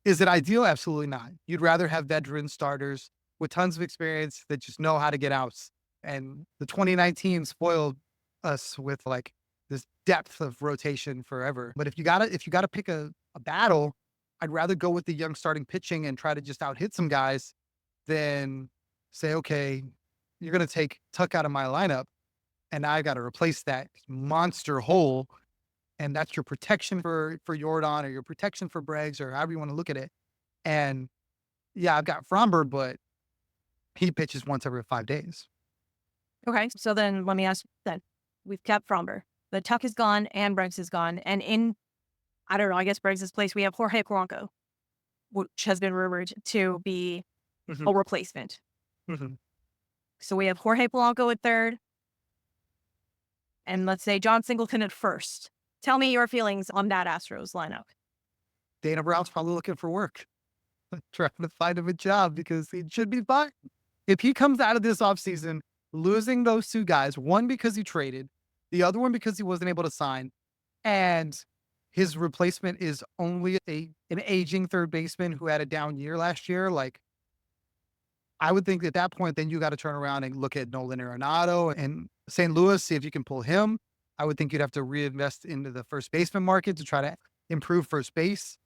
Is it ideal? Absolutely not. You'd rather have veteran starters with tons of experience that just know how to get outs. And the 2019 spoiled us with like this depth of rotation forever. But if you gotta pick a battle, I'd rather go with the young starting pitching and try to just out hit some guys than say, okay, you're gonna take Tuck out of my lineup and I gotta replace that monster hole. And that's your protection for Jordan or your protection for Breggs or however you want to look at it. And yeah, I've got Fromber, but he pitches once every 5 days. Okay, so then let me ask then. We've kept Fromber. The Tuck is gone and Breggs is gone. And in, I don't know, I guess Breggs' place, we have Jorge Polanco, which has been rumored to be a replacement. So we have Jorge Polanco at third. And let's say John Singleton at first. Tell me your feelings on that Astros lineup. Dana Brown's probably looking for work, trying to find him a job because he should be fine. If he comes out of this offseason losing those two guys, one because he traded, the other one because he wasn't able to sign, and his replacement is only an aging third baseman who had a down year last year, like I would think at that point, then you got to turn around and look at Nolan Arenado and St. Louis, see if you can pull him. I would think you'd have to reinvest into the first baseman market to try to improve first base.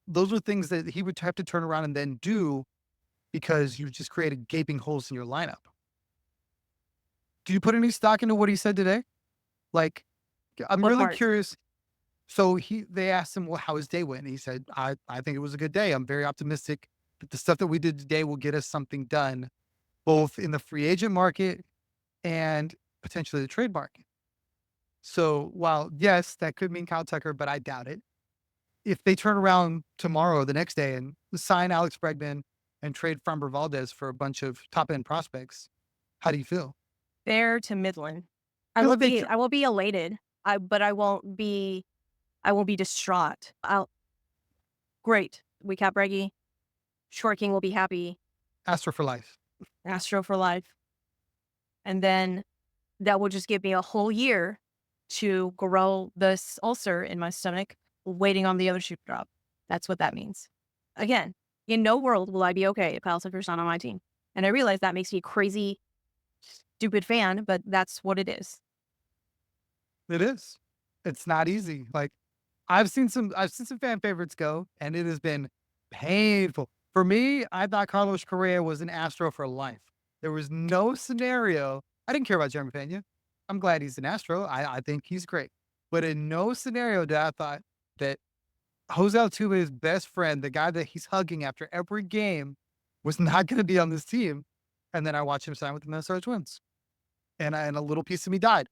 Those are things that he would have to turn around and then do because you just created gaping holes in your lineup. Do you put any stock into what he said today? Like, I'm What really part? curious. So they asked him, well, how his day went. And he said, I think it was a good day. I'm very optimistic that the stuff that we did today will get us something done, both in the free agent market and potentially the trade market. So while, yes, that could mean KyleTucker, but I doubt it. If they turn around tomorrow or the next day and sign Alex Bregman and trade FramberValdez for a bunch of top-end prospects, how do you feel? Fair to Midland. I Because will be elated. But I won't be distraught. Great. We kept Reggie. Short King will be happy. Astro for life. Astro for life. And then that will just give me a whole year to grow this ulcer in my stomach, waiting on the other shoe to drop. That's what that means. Again, in no world will I be okay if KyleTucker's not on my team. And I realize that makes me a crazy, stupid fan, but that's what it is. It is. It's not easy. Like I've seen some fan favorites go, and it has been painful. For me, I thought Carlos Correa was an Astro for life. There was no scenario. I didn't care about Jeremy Pena. I'm glad he's an Astro. I think he's great. But in no scenario did I thought that Jose Altuve's best friend, the guy that he's hugging after every game, was not going to be on this team. And then I watched him sign with the Minnesota Twins. and a little piece of me died.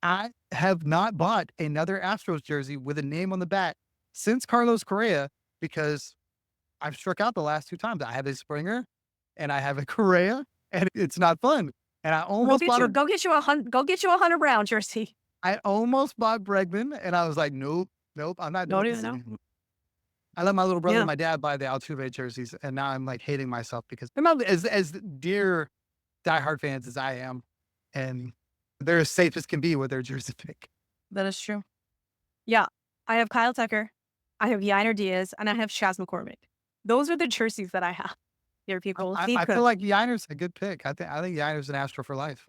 I have not bought another Astros jersey with a name on the back since Carlos Correa because I've struck out the last 2 times. I have a Springer and I have a Correa, and it's not fun. And Go get you a HunterBrown jersey. I almost bought Bregman, and I was like, nope, nope, I'm not Don't doing even this know. anymore. I let my little brother Yeah. and my dad buy the Altuve jerseys, and now I'm like hating myself because they're not as dear diehard fans as I am, and they're as safe as can be with their jersey pick. That is true. Yeah. I have KyleTucker, I have Yainer Diaz, and I have Chas McCormick. Those are the jerseys that I have. Here, people. I feel like Yiner's a good pick. I think Yiner's an Astro for life.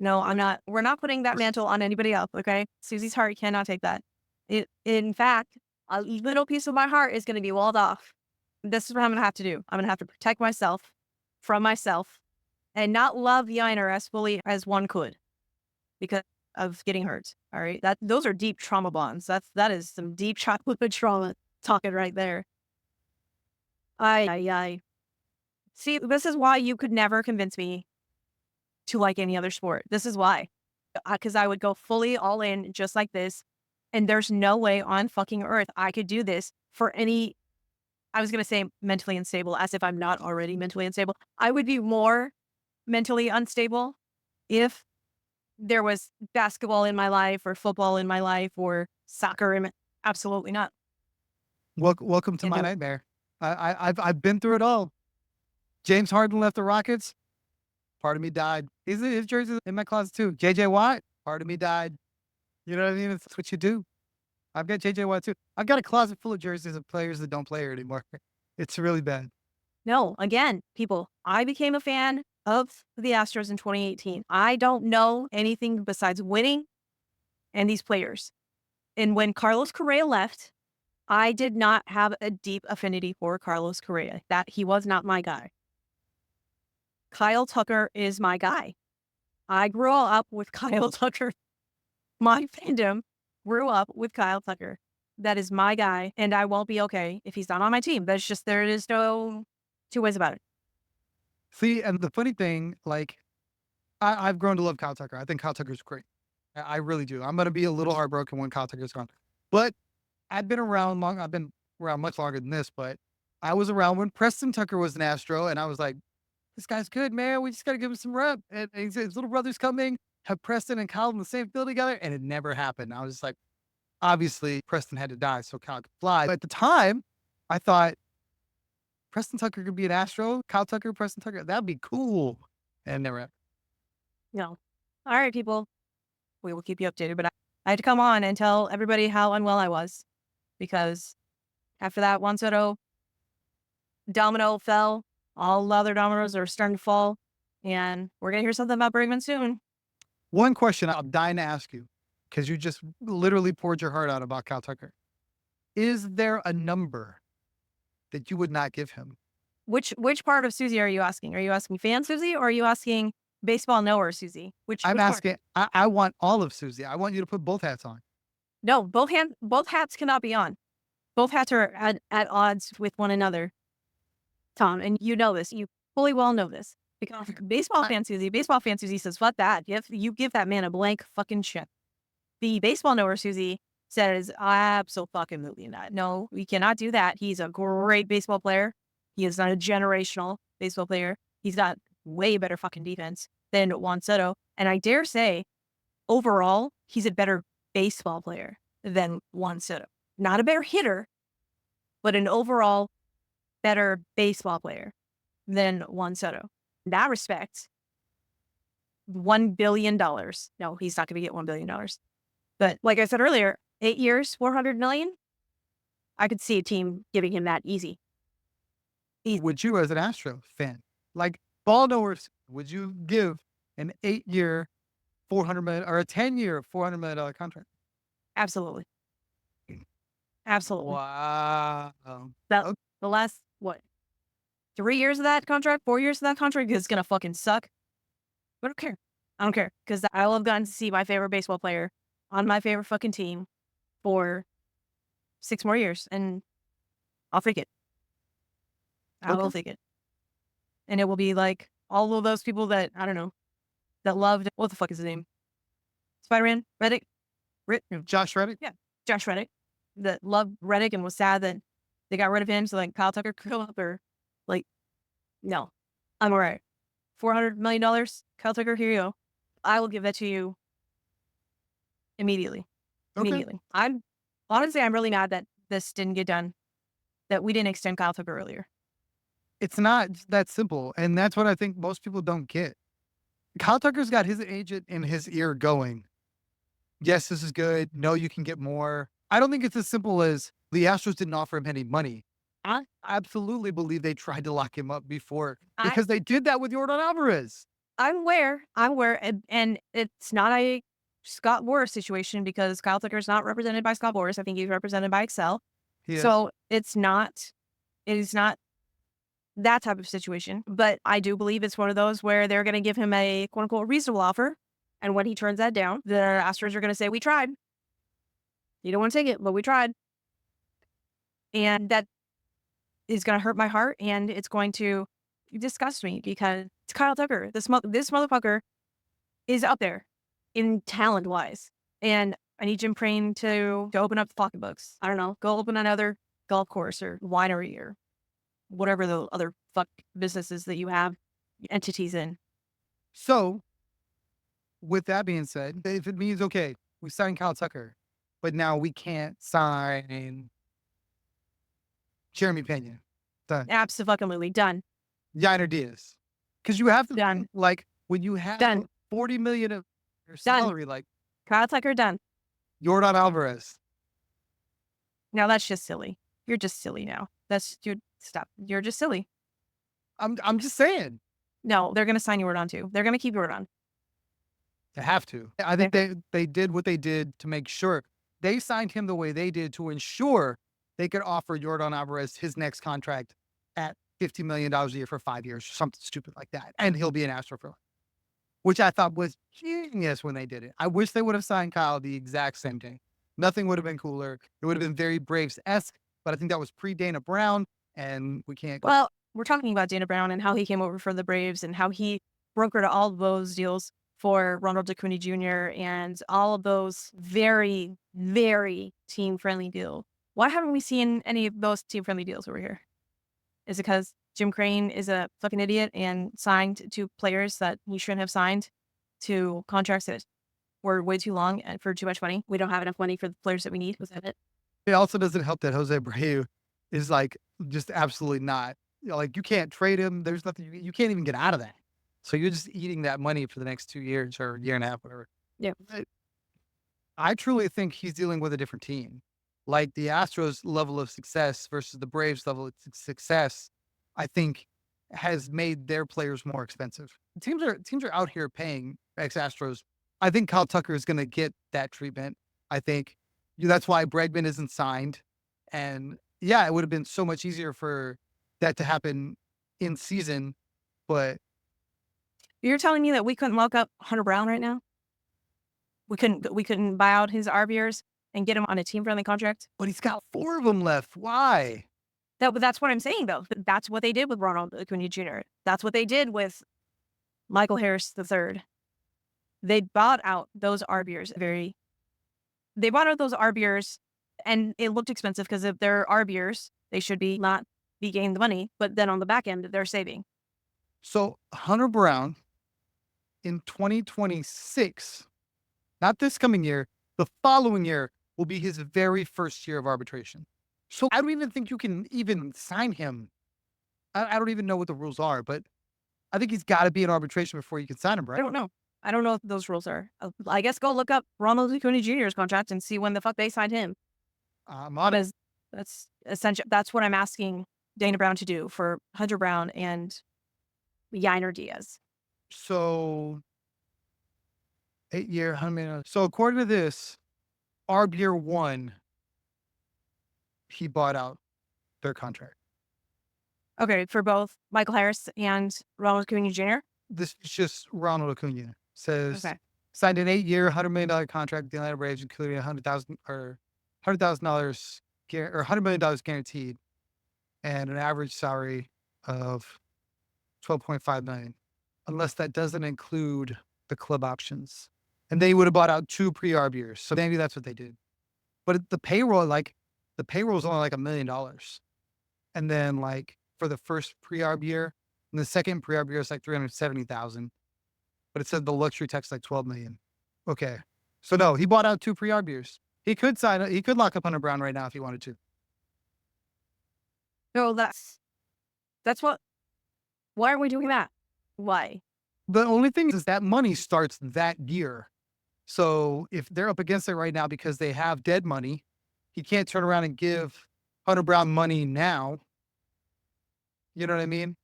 No, I'm not. We're not putting that mantle on anybody else, okay? Susie's heart cannot take that. In fact, a little piece of my heart is going to be walled off. This is what I'm going to have to do. I'm going to have to protect myself from myself and not love Yainer as fully as one could because of getting hurt. All right. Those are deep trauma bonds. That is some deep childhood trauma talking right there. I see, this is why you could never convince me to like any other sport. This is why. Because I would go fully all in just like this. And there's no way on fucking earth I could do this for any, I was going to say mentally unstable, as if I'm not already mentally unstable. I would be more mentally unstable if there was basketball in my life or football in my life or soccer. Absolutely not. Welcome to my nightmare. I've been through it all. James Harden left the Rockets. Part of me died. His jersey's in my closet too. JJ Watt. Part of me died. You know what I mean? That's what you do. I've got JJ Watt too. I've got a closet full of jerseys of players that don't play here anymore. It's really bad. No, again, people, I became a fan of the Astros in 2018. I don't know anything besides winning and these players. And when Carlos Correa left, I did not have a deep affinity for Carlos Correa. That he was not my guy. KyleTucker is my guy. I grew up with KyleTucker. My fandom grew up with KyleTucker. That is my guy, and I won't be okay if he's not on my team. That's just, there is no two ways about it. See, and the funny thing, like, I've grown to love KyleTucker. I think KyleTucker's great. I really do. I'm going to be a little heartbroken when KyleTucker's gone. But I've been around long. I've been around much longer than this, but I was around when Preston Tucker was an Astro, and I was like, this guy's good, man. We just got to give him some rep. And his little brother's coming, have Preston and Kyle in the same field together, and it never happened. I was just like, obviously, Preston had to die so Kyle could fly. But at the time, I thought Preston Tucker could be an Astro, KyleTucker, Preston Tucker. That'd be cool. And it never happened. No. All right, people. We will keep you updated, but I had to come on and tell everybody how unwell I was because after that Juan Soto domino fell, all the other dominoes are starting to fall, and we're going to hear something about Bregman soon. One question I'm dying to ask you, because you just literally poured your heart out about KyleTucker. Is there a number that you would not give him? Which part of Suzy are you asking? Are you asking fan Suzy or are you asking baseball knower Suzy? I'm asking, I want all of Suzy. I want you to put both hats on. No, both hats cannot be on. Both hats are at odds with one another, Tom, and you know this. You fully well know this. Because baseball fan Suzy says, fuck that. You give that man a blank fucking check. The baseball knower Suzy says, absolutely not. No, we cannot do that. He's a great baseball player. He is not a generational baseball player. He's got way better fucking defense than Juan Soto. And I dare say, overall, he's a better baseball player than Juan Soto. Not a better hitter, but an overall better baseball player than Juan Soto. In that respect, $1 billion. No, he's not going to get $1 billion. But like I said earlier, 8 years, $400 million. I could see a team giving him that easy. Would you, as an Astro fan, like ball knowers, would you give an 8-year, $400 million or a 10-year, $400 million contract? Absolutely. Absolutely. Wow. The last, 3 years of that contract, 4 years of that contract is going to fucking suck. But I don't care. I don't care because I will have gotten to see my favorite baseball player on my favorite fucking team for 6 more years, and I'll take it. I will take it. And it will be like all of those people that, I don't know, that loved, what the fuck is his name? Spider-Man? Reddick? Josh Reddick? Yeah, Josh Reddick. That loved Reddick and was sad that they got rid of him. So like Kyle Tucker could come up or like, no, I'm all right. $400 million, Kyle Tucker, here you go. I will give that to you immediately. Okay. Immediately. I'm really mad that this didn't get done, that we didn't extend Kyle Tucker earlier. It's not that simple. And that's what I think most people don't get. Kyle Tucker's got his agent in his ear going, yes, this is good. No, you can get more. I don't think it's as simple as the Astros didn't offer him any money. I absolutely believe they tried to lock him up before because they did that with Yordan Alvarez. I'm aware, and it's not a Scott Boras situation because Kyle Tucker is not represented by Scott Boras. I think he's represented by Excel. So it is not that type of situation. But I do believe it's one of those where they're going to give him a quote unquote reasonable offer. And when he turns that down, the Astros are going to say, we tried. You don't want to take it, but we tried. And that is going to hurt my heart, and it's going to disgust me because it's Kyle Tucker. This motherfucker is up there in talent-wise. And I need Jim Crane to open up the pocketbooks. I don't know, go open another golf course or winery or whatever the other fuck businesses that you have entities in. So, with that being said, if it means, okay, we signed Kyle Tucker, but now we can't sign Jeremy Pena. Done. Absolutely done. Yainer Diaz. Because you have to, done. Like, when you have done. $40 million of your salary, like Kyle Tucker, done. Yordan Alvarez. Now that's just silly. You're just silly now. Stop. You're just silly. I'm just saying. No, they're going to sign Yordan too. They're going to keep Yordan. They have to. I think they did what they did to make sure. They signed him the way they did to ensure they could offer Yordan Alvarez his next contract at $50 million a year for 5 years, or something stupid like that. And he'll be an Astro for life, which I thought was genius when they did it. I wish they would have signed Kyle the exact same day. Nothing would have been cooler. It would have been very Braves-esque, but I think that was pre-Dana Brown, and we can't. Well, we're talking about Dana Brown and how he came over for the Braves and how he brokered all of those deals for Ronald Acuna Jr. and all of those very, very team-friendly deals. Why haven't we seen any of those team-friendly deals over here? Is it because Jim Crane is a fucking idiot and signed to players that he shouldn't have signed to contracts that were way too long and for too much money? We don't have enough money for the players that we need. Was that it? It also doesn't help that Jose Abreu is like just absolutely not. Like you can't trade him. There's nothing. You can't even get out of that. So you're just eating that money for the next 2 years or year and a half, whatever. Yeah. I truly think he's dealing with a different team. Like the Astros level of success versus the Braves level of success, I think has made their players more expensive. Teams are out here paying ex-Astros. I think Kyle Tucker is going to get that treatment. I think that's why Bregman isn't signed. And yeah, it would have been so much easier for that to happen in season, but you're telling me that we couldn't lock up HunterBrown right now? We couldn't buy out his RBers and get him on a team-friendly contract? But he's got 4 of them left. Why? That's what I'm saying, though. That's what they did with Ronald Acuna Jr. That's what they did with Michael Harris III. They bought out those RBers They bought out those RBers, and it looked expensive because if they're RBers, they should not be getting the money. But then on the back end, they're saving. So HunterBrown in 2026, not this coming year, the following year will be his very first year of arbitration. So I don't even think you can even sign him. I don't even know what the rules are, but I think he's got to be in arbitration before you can sign him, right? I don't know. I don't know what those rules are. I guess go look up Ronald Acuna Jr.'s contract and see when the fuck they signed him. I'm on it. That's essential. That's what I'm asking Dana Brown to do for HunterBrown and Yainer Diaz. So 8-year, $100 million. So according to this, RBR 1, he bought out their contract. Okay, for both Michael Harris and Ronald Acuna Jr.? This is just Ronald Acuna. Says okay. Signed an 8-year, $100 million contract with the Atlanta Braves, including $100,000 or $100,000 or $100 million guaranteed, and an average salary of $12.5 million, unless that doesn't include the club options. And they would have bought out 2 pre-arb years. So maybe that's what they did. But the payroll is only like $1 million. And then like for the first pre-arb year, and the second pre-arb year is like 370,000. But it said the luxury tax like 12 million. Okay. So no, he bought out 2 pre-arb years. He could lock up HunterBrown right now if he wanted to. No, that's what. Why are we doing that? Why? The only thing is that money starts that year. So if they're up against it right now because they have dead money, he can't turn around and give HunterBrown money now. You know what I mean?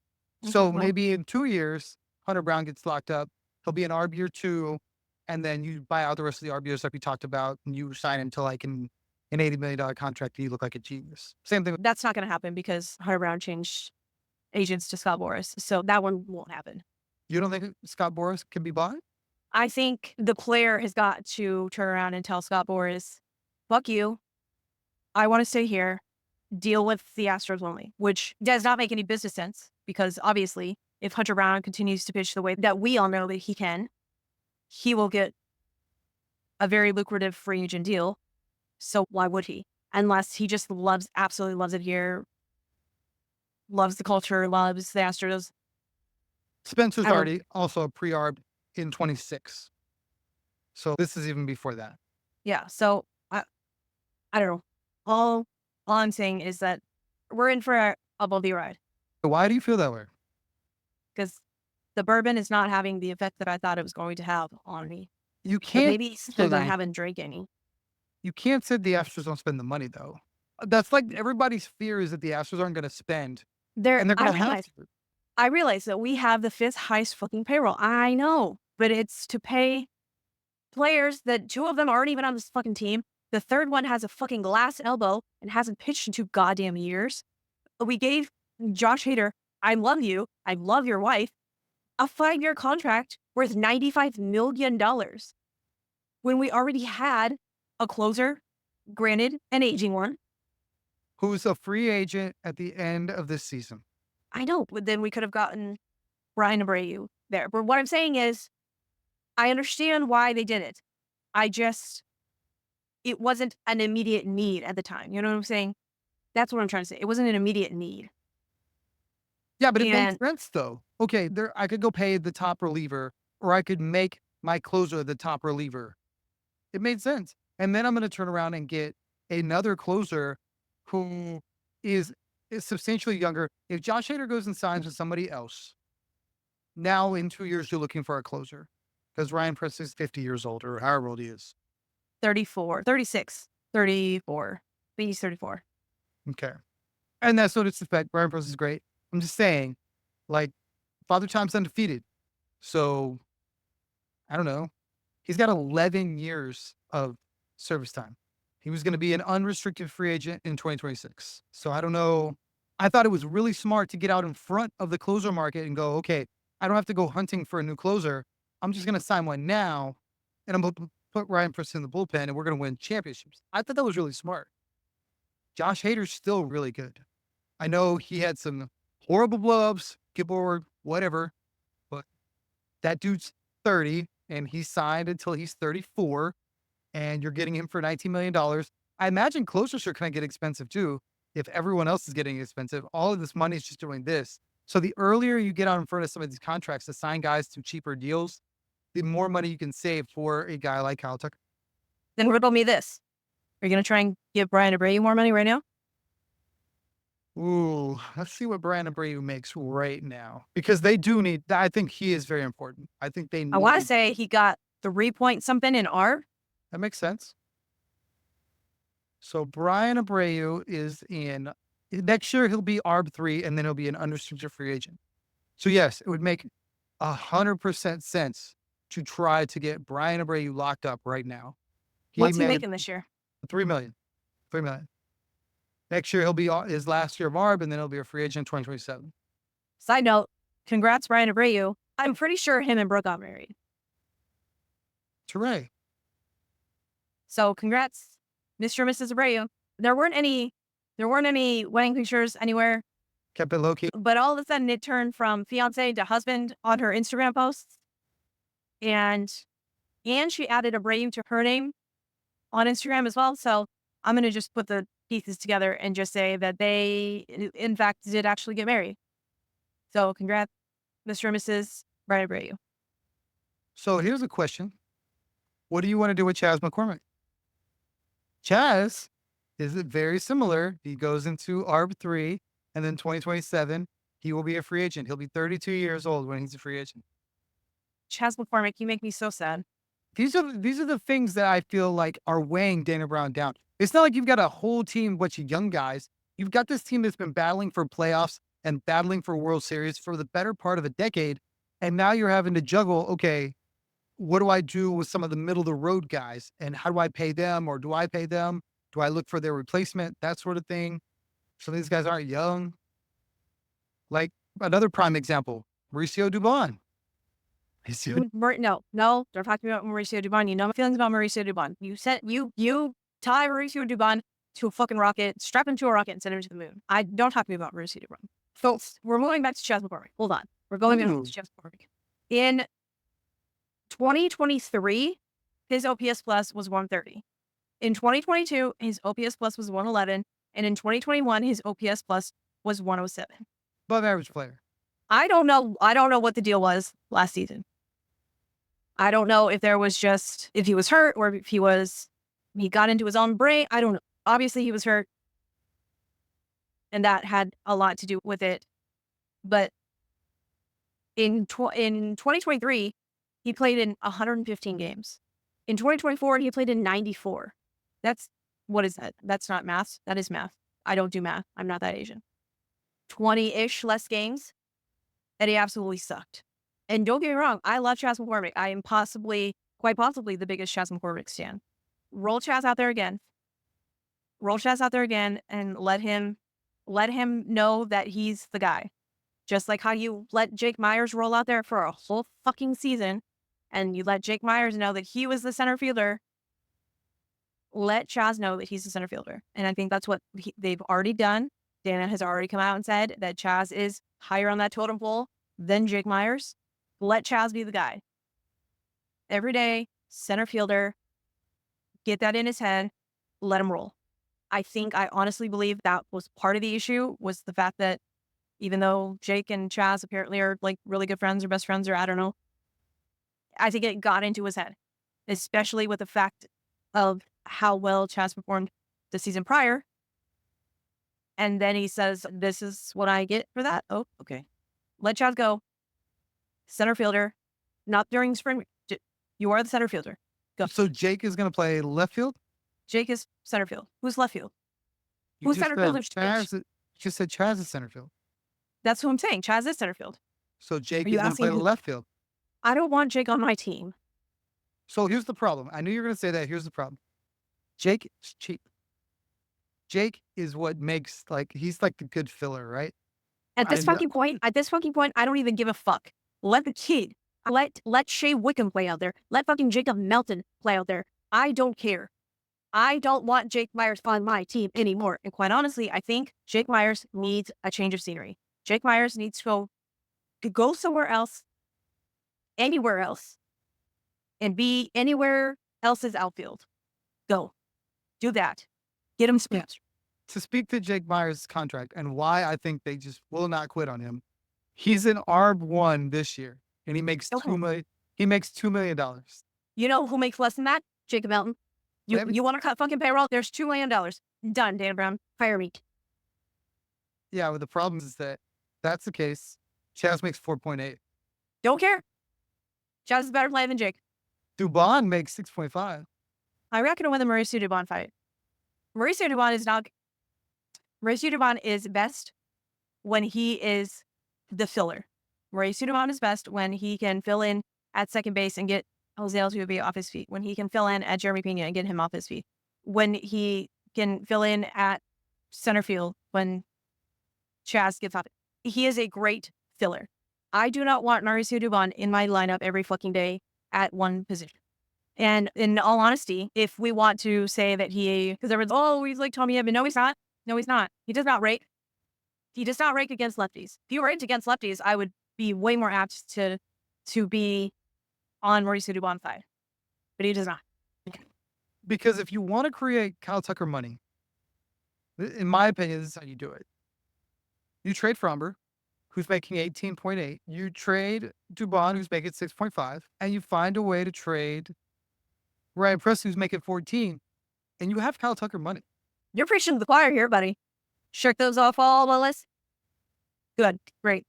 So maybe in 2 years, HunterBrown gets locked up. He'll be an arb year 2, and then you buy out the rest of the arb years like we talked about, and you sign him to like an $80 million contract, and you look like a genius. Same thing. That's not going to happen because HunterBrown changed agents to Scott Boras. So that one won't happen. You don't think Scott Boras can be bought? I think the player has got to turn around and tell Scott Boras, fuck you. I want to stay here. Deal with the Astros only, which does not make any business sense because obviously if HunterBrown continues to pitch the way that we all know that he can, he will get a very lucrative free agent deal. So why would he? Unless he just absolutely loves it here, loves the culture, loves the Astros. Spencer's already also a pre-arb in 26. So this is even before that. Yeah. So I don't know. All I'm saying is that we're in for a bumpy ride. Why do you feel that way? Because the bourbon is not having the effect that I thought it was going to have on me. You can't. But maybe because I haven't drank any. You can't say the Astros don't spend the money though. That's like everybody's fear is that the Astros aren't going to spend. And they're going to have to. I realize that we have the 5th highest fucking payroll. I know, but it's to pay players that 2 of them aren't even on this fucking team. The 3rd one has a fucking glass elbow and hasn't pitched in 2 goddamn years. We gave Josh Hader, I love you, I love your wife, a 5-year contract worth $95 million when we already had a closer, granted, an aging one. Who's a free agent at the end of this season. I know, but then we could have gotten Bryan Abreu there. But what I'm saying is, I understand why they did it. It wasn't an immediate need at the time. You know what I'm saying? That's what I'm trying to say. It wasn't an immediate need. Yeah, but it makes sense though. Okay, I could go pay the top reliever, or I could make my closer the top reliever. It made sense. And then I'm going to turn around and get another closer who is substantially younger. If Josh Hader goes and signs with somebody else, now in 2 years, you're looking for a closer because Ryan Press is 50 years old or however old he is. 34, 36, 34. I think he's 34. Okay. And that's what it's effect. Ryan Press is great. I'm just saying, like, Father Time's undefeated. So, I don't know. He's got 11 years of service time. He was going to be an unrestricted free agent in 2026. So I don't know. I thought it was really smart to get out in front of the closer market and go, okay, I don't have to go hunting for a new closer. I'm just going to sign one now, and I'm going to put Ryan Press in the bullpen, and we're going to win championships. I thought that was really smart. Josh Hader's still really good. I know he had some horrible blow-ups, get bored, whatever, but that dude's 30, and he signed until he's 34. And you're getting him for $19 million. I imagine closers are going to get expensive too. If everyone else is getting expensive, all of this money is just doing this. So the earlier you get out in front of some of these contracts to sign guys to cheaper deals, the more money you can save for a guy like KyleTucker. Then riddle me this. Are you going to try and give Bryan Abreu more money right now? Ooh, let's see what Bryan Abreu makes right now. Because they do need, I think he is very important. I think they need. I want to say he got 3 point something in ARB. That makes sense. So Bryan Abreu is in next year. He'll be ARB 3, and then he'll be an unrestricted free agent. So yes, it would make 100% sense to try to get Bryan Abreu locked up right now. What's he making this year? $3 million. $3 million. Next year he'll be his last year of ARB, and then he'll be a free agent in 2027. Side note: congrats, Bryan Abreu. I'm pretty sure him and Brooke got married. Hooray. So congrats, Mr. and Mrs. Abreu. There weren't any wedding pictures anywhere. Kept it low key. But all of a sudden it turned from fiance to husband on her Instagram posts. And she added a Brave to her name on Instagram as well. So I'm going to just put the pieces together and just say that they, in fact, did actually get married. So congrats, Mr. and Mrs. Brian Abreu. So here's a question. What do you want to do with Chas McCormick? Chas is very similar. He goes into ARB3, and then 2027, he will be a free agent. He'll be 32 years old when he's a free agent. Chas McCormick, you make me so sad. These are the things that I feel like are weighing Dana Brown down. It's not like you've got a whole team, bunch of young guys. You've got this team that's been battling for playoffs and battling for World Series for the better part of a decade. And now you're having to juggle, okay, what do I do with some of the middle of the road guys? And how do I pay them? Or do I pay them? Do I look for their replacement? That sort of thing. Some of these guys aren't young. Like another prime example, Mauricio Dubon. No, don't talk to me about Mauricio Dubon. You know my feelings about Mauricio Dubon. You tie Mauricio Dubon to a fucking rocket, strap him to a rocket, and send him to the moon. Don't talk to me about Mauricio Dubon. So we're moving back to Chas McCormick. Hold on, we're going back to Chas McCormick. In 2023, his OPS plus was 130. In 2022, his OPS plus was 111, and in 2021, his OPS plus was 107. Above average player. I don't know what the deal was last season. I don't know if if he was hurt or if he got into his own brain. I don't know. Obviously, he was hurt, and that had a lot to do with it. But in 2023, he played in 115 games. In 2024, he played in 94. What is that? That's not math. That is math. I don't do math. I'm not that Asian. 20-ish less games, and he absolutely sucked. And don't get me wrong, I love Chas McCormick. I am quite possibly the biggest Chas McCormick stan. Roll Chas out there again. And let him know that he's the guy. Just like how you let Jake Myers roll out there for a whole fucking season, and you let Jake Myers know that he was the center fielder. Let Chas know that he's the center fielder. And I think that's what they've already done. Dana has already come out and said that Chas is higher on that totem pole than Jake Myers. Let Chas be the guy. Every day, center fielder, get that in his head, let him roll. I honestly believe that was part of the issue, was the fact that even though Jake and Chas apparently are like really good friends or best friends, or I don't know, I think it got into his head, especially with the fact of how well Chas performed the season prior. And then he says, this is what I get for that. Oh, okay. Let Chas go. Center fielder. Not during spring. You are the center fielder. Go. So Jake is going to play left field? Jake is center field. Who's left field? Who's center fielder? You just said Chas is center field. That's who I'm saying. Chas is center field. So Jake is going to play left field. I don't want Jake on my team. So here's the problem. I knew you were going to say that. Here's the problem. Jake is cheap. Jake is what makes, he's like the good filler, right? At this fucking point, I don't even give a fuck. Let the kid, let Shea Wickham play out there. Let fucking Jacob Melton play out there. I don't care. I don't want Jake Myers on my team anymore. And quite honestly, I think Jake Myers needs a change of scenery. Jake Myers needs to go somewhere else, anywhere else, and be anywhere else's outfield. Go. Do that. Get him sponsored. To speak to Jake Myers' contract and why I think they just will not quit on him, he's in ARB1 this year, and he makes $2 million. He makes $2 million. You know who makes less than that? Jacob Melton. You want to cut fucking payroll? There's $2 million. Done, Dan Brown. Fire me. Yeah, but the problem is that that's the case. Chas makes 4.8. Don't care. Chas is a better player than Jake. Dubon makes 6.5. I reckon to win the Mauricio Dubon fight. Mauricio Dubon is best when he is the filler. Mauricio Dubon is best when he can fill in at second base and get Jose Altuve off his feet. When he can fill in at Jeremy Pena and get him off his feet. When he can fill in at center field when Chas gets off. He is a great filler. I do not want Mauricio Dubon in my lineup every fucking day at one position. And in all honesty, if we want to say that because everyone's, he's like Tommy Edman. No, he's not. No, he's not. He does not rake. He does not rake against lefties. If you raked against lefties, I would be way more apt to be on Mauricio Dubon's side, but he does not. Because if you want to create Kyle Tucker money, in my opinion, this is how you do it. You trade Framber, who's making 18.8. You trade Dubon, who's making 6.5. And you find a way to trade Ryan Presley, who's making 14. And you have Kyle Tucker money. You're preaching to the choir here, buddy. Shirk those off all the list. Good. Great.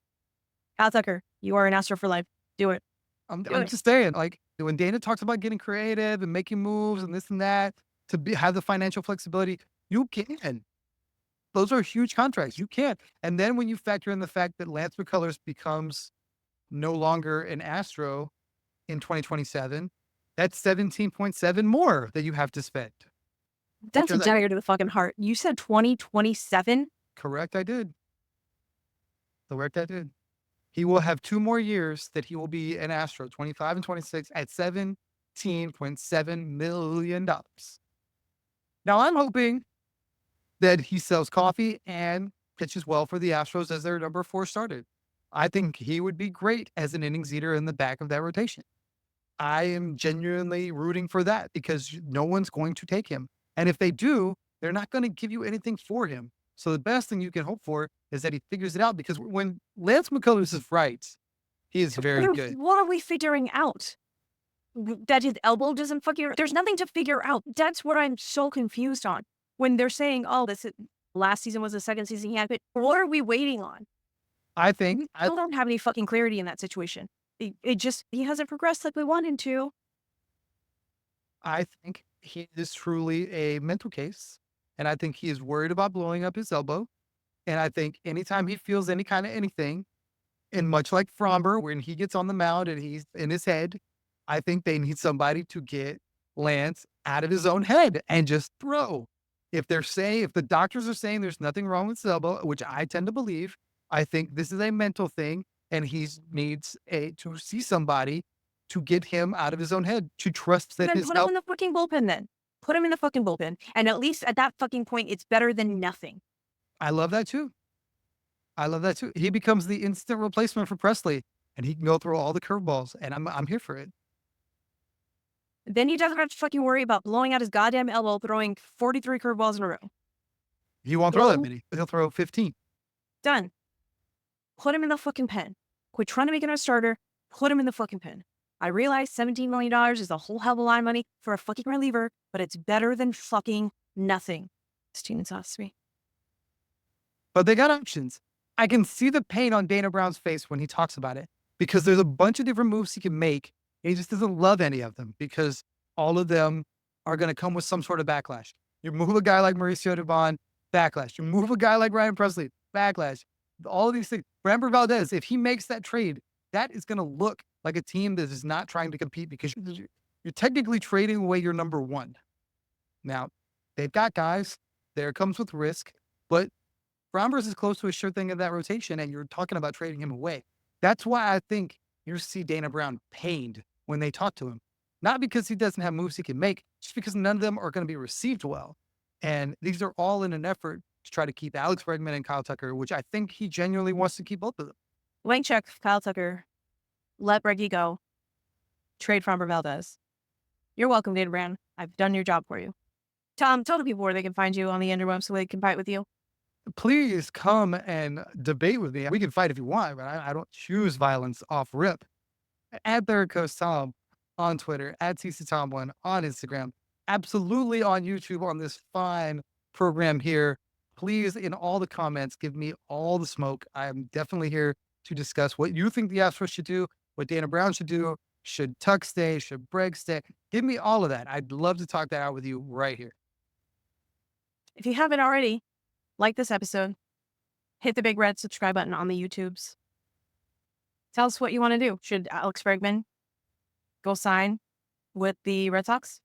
Kyle Tucker, you are an Astro for life. Do it. I'm just saying, like, when Dana talks about getting creative and making moves and this and that have the financial flexibility, you can. Those are huge contracts. You can. And then when you factor in the fact that Lance McCullers becomes no longer an Astro in 2027, that's 17.7 more that you have to spend. That's a dagger to the fucking heart. You said 2027? Correct, I did. Correct, I did. He will have 2 more years that he will be an Astro, 25 and 26 at $17.7 million. Now, I'm hoping that he sells coffee and pitches well for the Astros as their number 4 starter. I think he would be great as an innings eater in the back of that rotation. I am genuinely rooting for that because no one's going to take him. And if they do, they're not going to give you anything for him. So the best thing you can hope for is that he figures it out, because when Lance McCullers is right, he is very good. What are we figuring out? That his elbow doesn't fucking... There's nothing to figure out. That's what I'm so confused on. When they're saying, oh, last season was the second season he had, but what are we waiting on? I think... I don't have any fucking clarity in that situation. He hasn't progressed like we want him to. I think he is truly a mental case. And I think he is worried about blowing up his elbow. And I think anytime he feels any kind of anything, and much like Framber, when he gets on the mound and he's in his head, I think they need somebody to get Lance out of his own head and just throw. If the doctors are saying there's nothing wrong with his elbow, which I tend to believe, I think this is a mental thing, and he needs to see somebody to get him out of his own head, to trust that his... Put him in the fucking bullpen then. Put him in the fucking bullpen. And at least at that fucking point, it's better than nothing. I love that too. He becomes the instant replacement for Presley, and he can go through all the curveballs, and I'm here for it. Then he doesn't have to fucking worry about blowing out his goddamn elbow, throwing 43 curveballs in a row. He won't throw that many. He'll throw 15. Done. Put him in the fucking pen. Quit trying to make him a starter. Put him in the fucking pen. I realize $17 million is a whole hell of a lot of money for a fucking reliever, but it's better than fucking nothing. It's tuna sauce to me. But they got options. I can see the pain on Dana Brown's face when he talks about it, because there's a bunch of different moves he can make. And he just doesn't love any of them because all of them are going to come with some sort of backlash. You move a guy like Mauricio Dubon, backlash. You move a guy like Ryan Presley, backlash. All of these things. FramberValdez, if he makes that trade, that is going to look like a team that is not trying to compete, because you're technically trading away your number 1. Now, they've got guys. There comes with risk. But Framber's is close to a sure thing in that rotation, and you're talking about trading him away. That's why I think you see Dana Brown pained when they talk to him. Not because he doesn't have moves he can make, just because none of them are going to be received well. And these are all in an effort to try to keep Alex Bregman and Kyle Tucker, which I think he genuinely wants to keep both of them. Blank check, Kyle Tucker. Let Breggy go. Trade FramberValdez. You're welcome, Dana Brown. I've done your job for you. Tom, tell the people where they can find you on the interwebs so they can fight with you. Please come and debate with me. We can fight if you want, but I don't choose violence off rip. At Third Coast Tom on Twitter, at TCTom1 on Instagram, absolutely on YouTube on this fine program here. Please, in all the comments, give me all the smoke. I'm definitely here to discuss what you think the Astros should do, what Dana Brown should do. Should Tuck stay? Should Bregg stay? Give me all of that. I'd love to talk that out with you right here. If you haven't already, like this episode, hit the big red subscribe button on the YouTubes. Tell us what you want to do. Should Alex Bregman go sign with the Red Sox?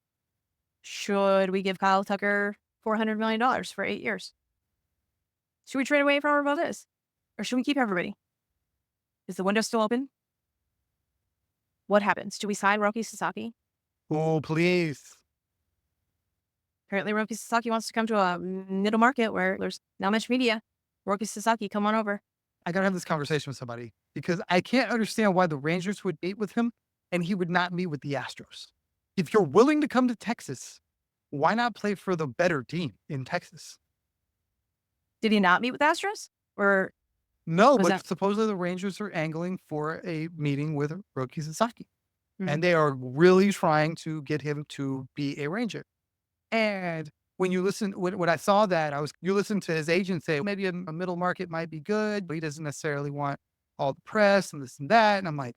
Should we give Kyle Tucker $400 million for 8 years? Should we trade away from FramberValdez? Or should we keep everybody? Is the window still open? What happens? Do we sign Roki Sasaki? Oh, please. Apparently Roki Sasaki wants to come to a middle market where there's not much media. Roki Sasaki, come on over. I got to have this conversation with somebody, because I can't understand why the Rangers would date with him and he would not meet with the Astros. If you're willing to come to Texas, why not play for the better team in Texas? Did he not meet with Astros? Or No, was but that? supposedly the Rangers are angling for a meeting with Roki Sasaki, Mhm. and they are really trying to get him to be a Ranger. And when you listen, when I saw that, you listen to his agent say maybe a middle market might be good, but he doesn't necessarily want all the press and this and that. And I'm like,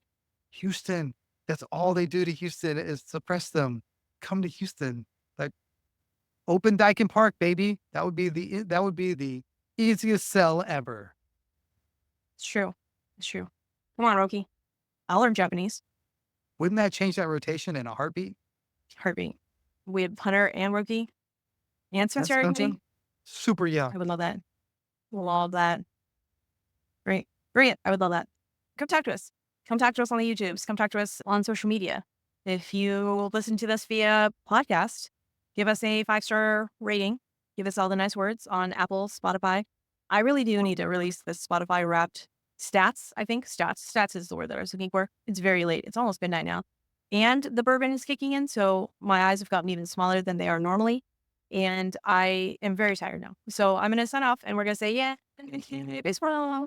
Houston, that's all they do to Houston is suppress them. Come to Houston, like open Dyken Park, baby. That would be the easiest sell ever. It's true. It's true. Come on, Roki. I'll learn Japanese. Wouldn't that change that rotation in a heartbeat? Heartbeat. We have Hunter and Roki and That's Spencer can something super young. I would love that. Love that. Great. Great. I would love that. Come talk to us. Come talk to us on the YouTubes. Come talk to us on social media. If you listen to this via podcast, give us a 5-star rating. Give us all the nice words on Apple, Spotify. I really do need to release this Spotify wrapped stats, I think. Stats is the word that I was looking for. It's very late. It's almost midnight now. And the bourbon is kicking in, so my eyes have gotten even smaller than they are normally. And I am very tired now. So I'm going to sign off and we're going to say, yeah, baseball.